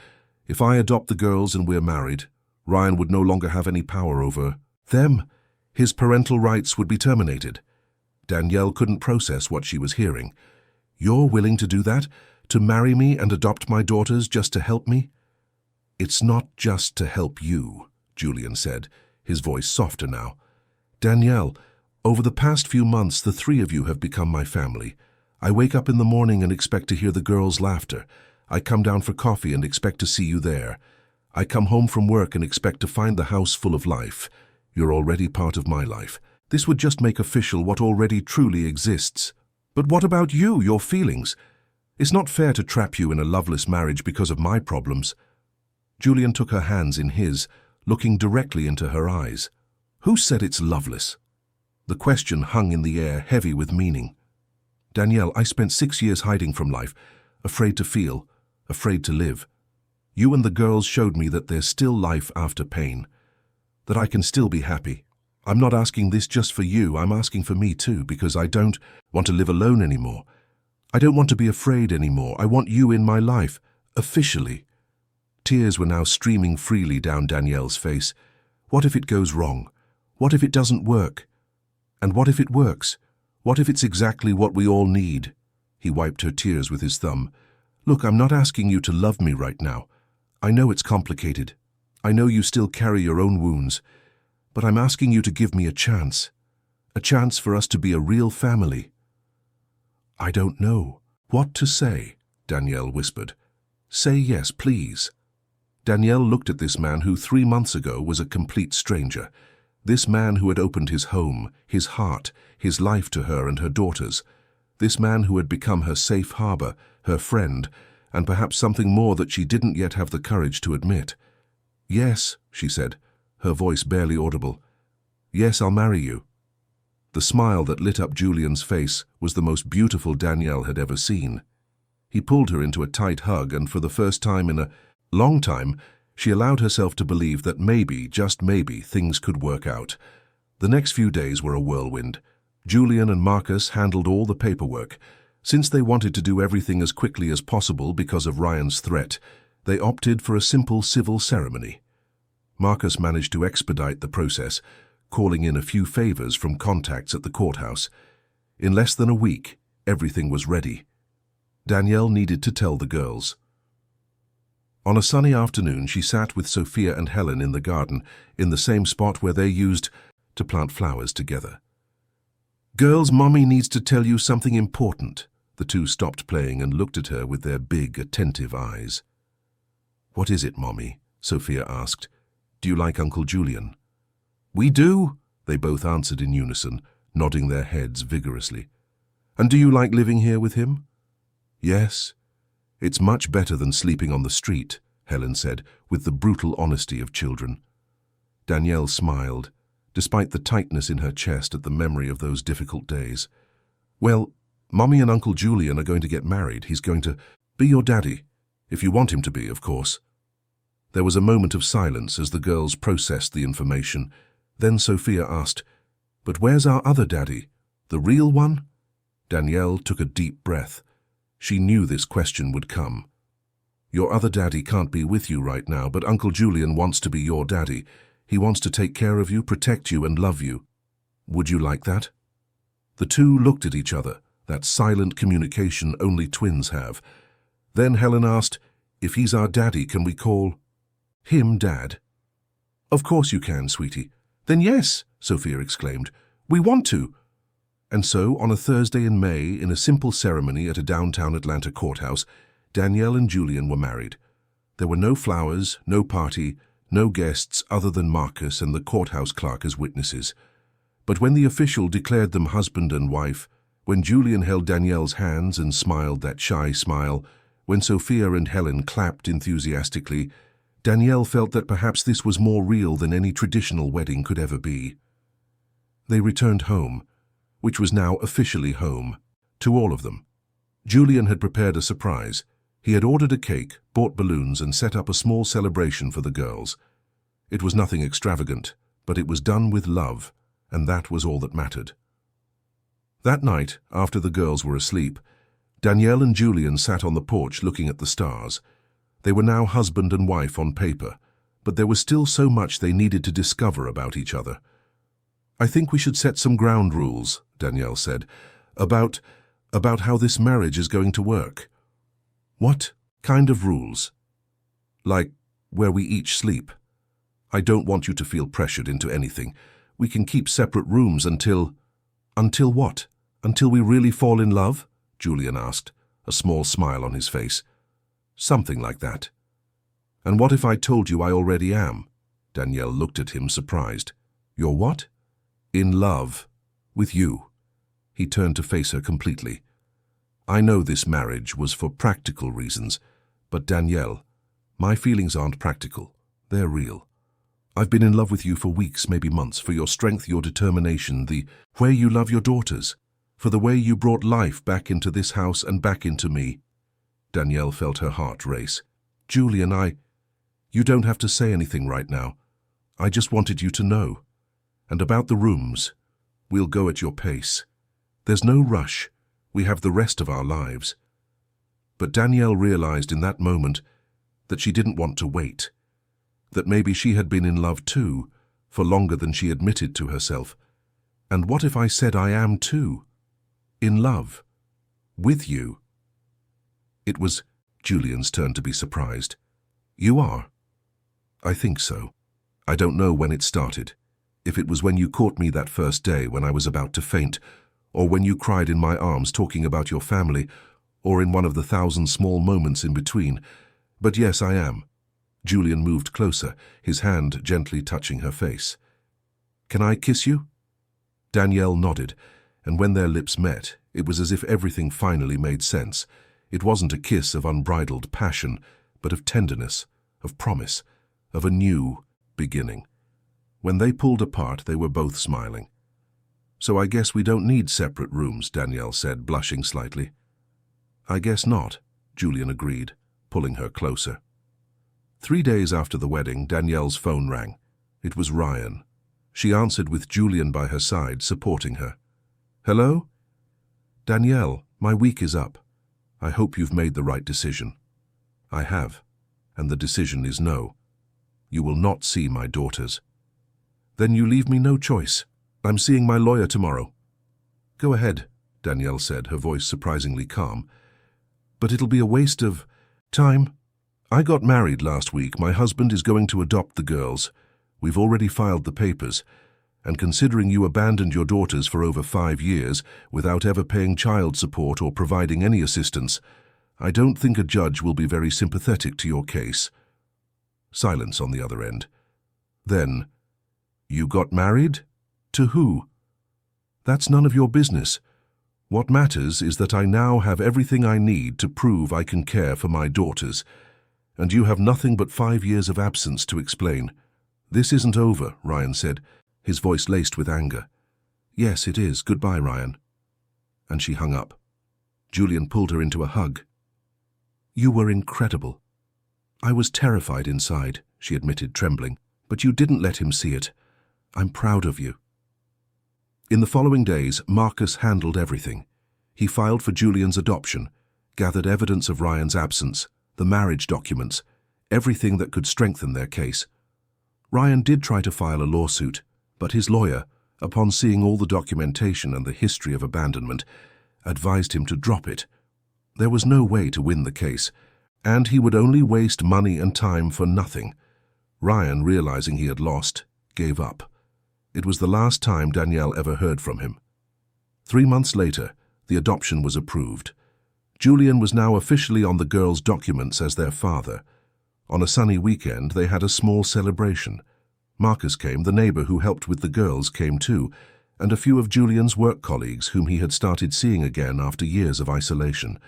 Speaker 1: if I adopt the girls and we're married, Ryan would no longer have any power over them. His parental rights would be terminated. Danielle couldn't process what she was hearing. You're willing to do that? To marry me and adopt my daughters just to help me? It's not just to help you, Julian said, his voice softer now. Danielle, over the past few months, the 3 of you have become my family. I wake up in the morning and expect to hear the girls' laughter. I come down for coffee and expect to see you there. I come home from work and expect to find the house full of life. You're already part of my life. This would just make official what already truly exists. But what about you, your feelings? It's not fair to trap you in a loveless marriage because of my problems. Julian took her hands in his, looking directly into her eyes. Who said it's loveless? The question hung in the air, heavy with meaning. Danielle, I spent 6 years hiding from life, afraid to feel, afraid to live. You and the girls showed me that there's still life after pain, that I can still be happy. I'm not asking this just for you, I'm asking for me too, because I don't want to live alone anymore. I don't want to be afraid anymore. I want you in my life, officially. Tears were now streaming freely down Danielle's face. What if it goes wrong? What if it doesn't work? And what if it works? What if it's exactly what we all need? He wiped her tears with his thumb. Look, I'm not asking you to love me right now. I know it's complicated. I know you still carry your own wounds. But I'm asking you to give me a chance for us to be a real family. I don't know what to say, Danielle whispered. Say yes, please. Danielle looked at this man who 3 months ago was a complete stranger. This man who had opened his home, his heart, his life to her and her daughters. This man who had become her safe harbor, her friend, and perhaps something more that she didn't yet have the courage to admit. Yes, she said, her voice barely audible. Yes, I'll marry you. The smile that lit up Julian's face was the most beautiful Danielle had ever seen. He pulled her into a tight hug, and for the first time in a long time, she allowed herself to believe that maybe, just maybe, things could work out. The next few days were a whirlwind. Julian and Marcus handled all the paperwork. Since they wanted to do everything as quickly as possible because of Ryan's threat, they opted for a simple civil ceremony. Marcus managed to expedite the process, calling in a few favors from contacts at the courthouse. In less than a week, everything was ready. Danielle needed to tell the girls. On a sunny afternoon, she sat with Sophia and Helen in the garden, in the same spot where they used to plant flowers together. Girls, Mommy needs to tell you something important. The two stopped playing and looked at her with their big, attentive eyes. What is it, Mommy? Sophia asked. Do you like Uncle Julian? We do, they both answered in unison, nodding their heads vigorously. And do you like living here with him? Yes. It's much better than sleeping on the street, Helen said, with the brutal honesty of children. Danielle smiled, despite the tightness in her chest at the memory of those difficult days. Well, Mommy and Uncle Julian are going to get married. He's going to be your daddy, if you want him to be, of course. There was a moment of silence as the girls processed the information. Then Sophia asked, But where's our other daddy? The real one? Danielle took a deep breath. She knew this question would come. Your other daddy can't be with you right now, but Uncle Julian wants to be your daddy. He wants to take care of you, protect you, and love you. Would you like that? The two looked at each other, that silent communication only twins have. Then Helen asked, If he's our daddy, can we call him Dad? Of course you can, sweetie. Then yes, Sophia exclaimed. We want to. And so, on a Thursday in May, in a simple ceremony at a downtown Atlanta courthouse, Danielle and Julian were married. There were no flowers, no party, no guests other than Marcus and the courthouse clerk as witnesses. But when the official declared them husband and wife, when Julian held Danielle's hands and smiled that shy smile, when Sophia and Helen clapped enthusiastically, Danielle felt that perhaps this was more real than any traditional wedding could ever be. They returned home, which was now officially home, to all of them. Julian had prepared a surprise. He had ordered a cake, bought balloons, and set up a small celebration for the girls. It was nothing extravagant, but it was done with love, and that was all that mattered. That night, after the girls were asleep, Danielle and Julian sat on the porch looking at the stars. They were now husband and wife on paper, but there was still so much they needed to discover about each other. I think we should set some ground rules, Danielle said, about how this marriage is going to work. What kind of rules? Like where we each sleep. I don't want you to feel pressured into anything. We can keep separate rooms until what? Until we really fall in love? Julian asked, a small smile on his face. Something like that. And what if I told you I already am? Danielle looked at him surprised. You're what? In love. With you. He turned to face her completely. I know this marriage was for practical reasons, but Danielle, my feelings aren't practical. They're real. I've been in love with you for weeks, maybe months, for your strength, your determination, the way you love your daughters, for the way you brought life back into this house and back into me. Danielle felt her heart race. Julian, you don't have to say anything right now. I just wanted you to know. And about the rooms, we'll go at your pace. There's no rush. We have the rest of our lives. But Danielle realized in that moment that she didn't want to wait, that maybe she had been in love too, for longer than she admitted to herself. And what if I said I am too? In love. With you. It was Julian's turn to be surprised. You are? I think so. I don't know when it started. If it was when you caught me that first day when I was about to faint, or when you cried in my arms talking about your family, or in one of the 1,000 small moments in between. But yes, I am. Julian moved closer, his hand gently touching her face. Can I kiss you? Danielle nodded, and when their lips met, it was as if everything finally made sense. It wasn't a kiss of unbridled passion, but of tenderness, of promise, of a new beginning. When they pulled apart, they were both smiling. So I guess we don't need separate rooms, Danielle said, blushing slightly. I guess not, Julian agreed, pulling her closer. 3 days after the wedding, Danielle's phone rang. It was Ryan. She answered with Julian by her side, supporting her. Hello? Danielle, my week is up. I hope you've made the right decision. I have, and the decision is no. You will not see my daughters. Then you leave me no choice. I'm seeing my lawyer tomorrow. Go ahead, Danielle said, her voice surprisingly calm. But it'll be a waste of time. I got married last week. My husband is going to adopt the girls. We've already filed the papers. And considering you abandoned your daughters for over 5 years without ever paying child support or providing any assistance, I don't think a judge will be very sympathetic to your case. Silence on the other end. Then, you got married? To who? That's none of your business. What matters is that I now have everything I need to prove I can care for my daughters, and you have nothing but 5 years of absence to explain. This isn't over, Ryan said, his voice laced with anger. Yes, it is. Goodbye, Ryan. And she hung up. Julian pulled her into a hug. You were incredible. I was terrified inside, she admitted, trembling, but you didn't let him see it. I'm proud of you. In the following days, Marcus handled everything. He filed for Julian's adoption, gathered evidence of Ryan's absence, the marriage documents, everything that could strengthen their case. Ryan did try to file a lawsuit, but his lawyer, upon seeing all the documentation and the history of abandonment, advised him to drop it. There was no way to win the case, and he would only waste money and time for nothing. Ryan, realizing he had lost, gave up. It was the last time Danielle ever heard from him. 3 months later, the adoption was approved. Julian was now officially on the girls' documents as their father. On a sunny weekend, they had a small celebration. Marcus came, the neighbor who helped with the girls came too, and a few of Julian's work colleagues whom he had started seeing again after years of isolation.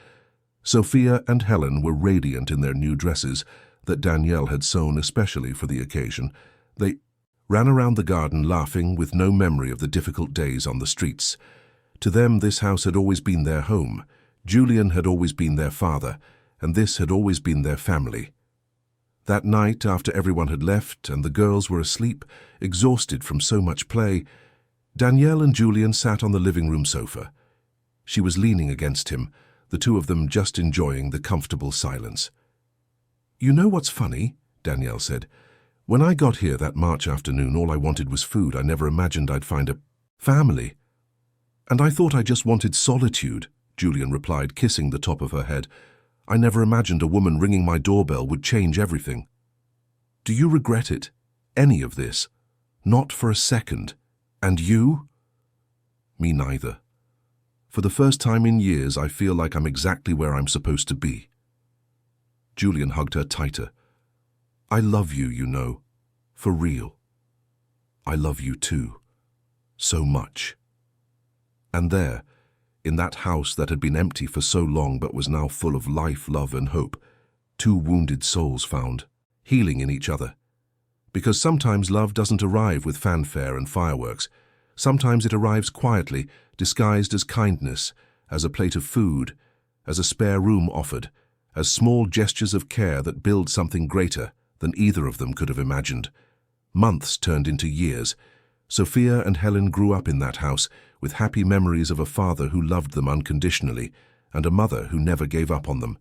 Speaker 1: Sophia and Helen were radiant in their new dresses that Danielle had sewn especially for the occasion. They ran around the garden laughing with no memory of the difficult days on the streets. To them, this house had always been their home. Julian had always been their father, and this had always been their family. That night, after everyone had left and the girls were asleep, exhausted from so much play, Danielle and Julian sat on the living room sofa. She was leaning against him, the two of them just enjoying the comfortable silence. You know what's funny? Danielle said. When I got here that March afternoon, all I wanted was food. I never imagined I'd find a family. And I thought I just wanted solitude, Julian replied, kissing the top of her head. I never imagined a woman ringing my doorbell would change everything. Do you regret it? Any of this? Not for a second. And you? Me neither. For the first time in years, I feel like I'm exactly where I'm supposed to be. Julian hugged her tighter. I love you, you know. For real. I love you too. So much. And there, in that house that had been empty for so long but was now full of life, love, and hope. Two wounded souls found, healing in each other. Because sometimes love doesn't arrive with fanfare and fireworks. Sometimes it arrives quietly, disguised as kindness, as a plate of food, as a spare room offered, as small gestures of care that build something greater than either of them could have imagined. Months turned into years. Sophia and Helen grew up in that house with happy memories of a father who loved them unconditionally and a mother who never gave up on them.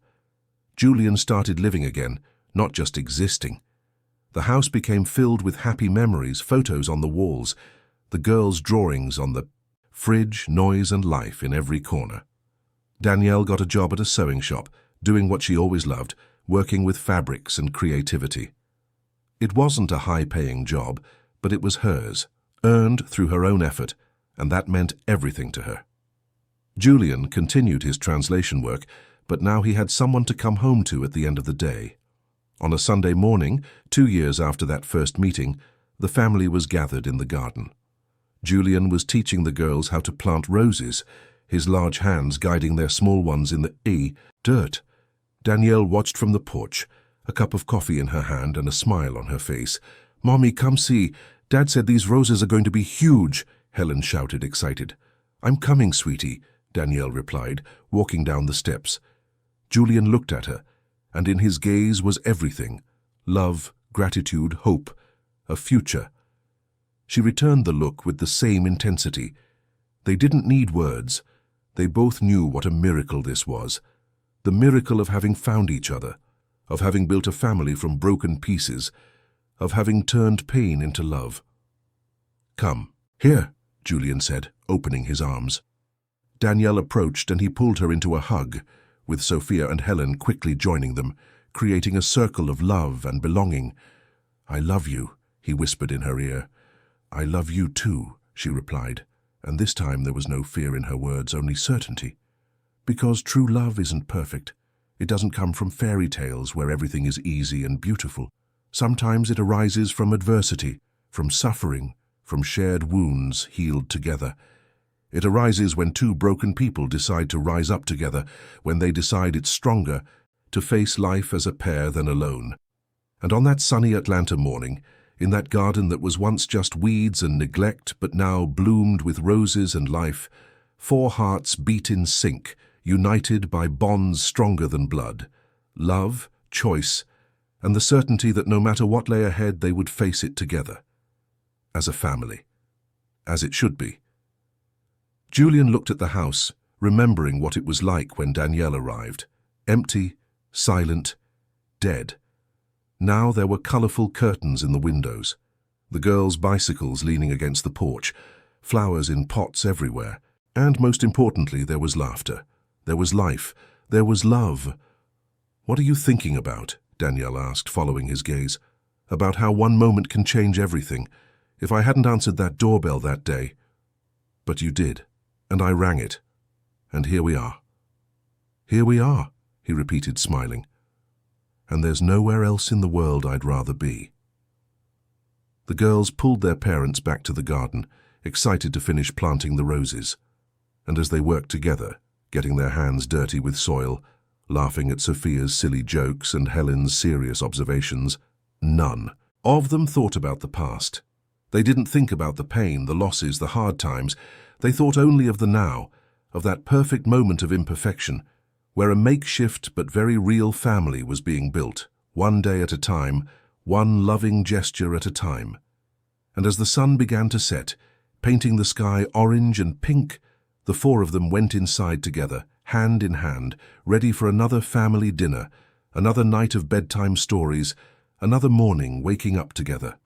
Speaker 1: Julian started living again, not just existing. The house became filled with happy memories, photos on the walls, the girls' drawings on the fridge, noise and life in every corner. Danielle got a job at a sewing shop, doing what she always loved, working with fabrics and creativity. It wasn't a high-paying job, but it was hers, earned through her own effort, and that meant everything to her. Julian continued his translation work, but now he had someone to come home to at the end of the day. On a Sunday morning, 2 years after that first meeting, the family was gathered in the garden. Julian was teaching the girls how to plant roses, his large hands guiding their small ones in the dirt. Danielle watched from the porch, a cup of coffee in her hand and a smile on her face. "Mommy, come see. Dad said these roses are going to be huge," Helen shouted, excited. "I'm coming, sweetie," Danielle replied, walking down the steps. Julian looked at her, and in his gaze was everything: love, gratitude, hope, a future. She returned the look with the same intensity. They didn't need words. They both knew what a miracle this was. The miracle of having found each other, of having built a family from broken pieces, of having turned pain into love. "Come, here," Julian said, opening his arms. Danielle approached and he pulled her into a hug, with Sophia and Helen quickly joining them, creating a circle of love and belonging. "I love you," he whispered in her ear. "I love you too," she replied, and this time there was no fear in her words, only certainty. Because true love isn't perfect. It doesn't come from fairy tales where everything is easy and beautiful. Sometimes it arises from adversity, from suffering, from shared wounds healed together. It arises when two broken people decide to rise up together, when they decide it's stronger to face life as a pair than alone. And on that sunny Atlanta morning, in that garden that was once just weeds and neglect but now bloomed with roses and life, 4 hearts beat in sync, united by bonds stronger than blood: love, choice, and the certainty that no matter what lay ahead, they would face it together. As a family. As it should be. Julian looked at the house, remembering what it was like when Danielle arrived. Empty, silent, dead. Now there were colorful curtains in the windows, the girls' bicycles leaning against the porch, flowers in pots everywhere, and most importantly, there was laughter. There was life. There was love. "What are you thinking about?" Danielle asked, following his gaze. "About how one moment can change everything. If I hadn't answered that doorbell that day." "But you did, and I rang it. And here we are." "Here we are," he repeated, smiling. "And there's nowhere else in the world I'd rather be." The girls pulled their parents back to the garden, excited to finish planting the roses. And as they worked together, getting their hands dirty with soil, laughing at Sophia's silly jokes and Helen's serious observations, none of them thought about the past. They didn't think about the pain, the losses, the hard times. They thought only of the now, of that perfect moment of imperfection, where a makeshift but very real family was being built, one day at a time, one loving gesture at a time. And as the sun began to set, painting the sky orange and pink, the 4 of them went inside together, hand in hand, ready for another family dinner, another night of bedtime stories, another morning waking up together.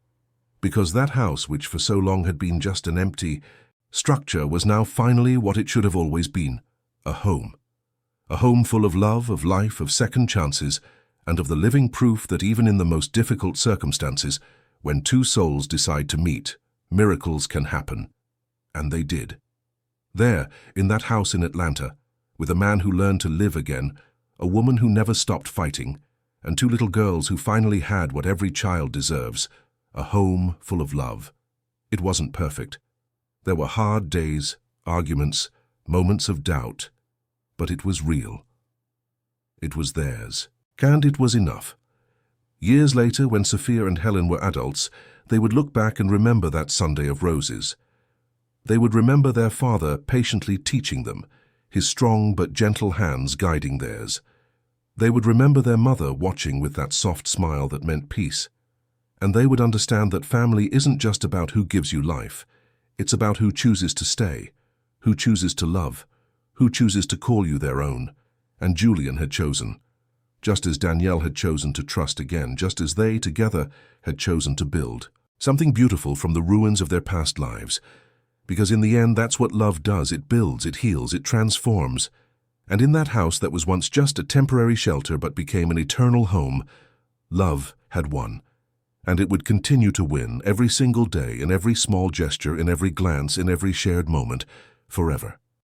Speaker 1: Because that house, which for so long had been just an empty structure, was now finally what it should have always been: a home. A home full of love, of life, of second chances, and of the living proof that even in the most difficult circumstances, when 2 souls decide to meet, miracles can happen. And they did. There, in that house in Atlanta, with a man who learned to live again, a woman who never stopped fighting, and 2 little girls who finally had what every child deserves: a home full of love. It wasn't perfect. There were hard days, arguments, moments of doubt, but it was real. It was theirs. And it was enough. Years later, when Sophia and Helen were adults, they would look back and remember that Sunday of roses. They would remember their father patiently teaching them, his strong but gentle hands guiding theirs. They would remember their mother watching with that soft smile that meant peace. And they would understand that family isn't just about who gives you life. It's about who chooses to stay, who chooses to love, who chooses to call you their own. And Julian had chosen. Just as Danielle had chosen to trust again, just as they, together, had chosen to build something beautiful from the ruins of their past lives. Because in the end, that's what love does. It builds, it heals, it transforms. And in that house that was once just a temporary shelter but became an eternal home, love had won. And it would continue to win every single day, in every small gesture, in every glance, in every shared moment, forever.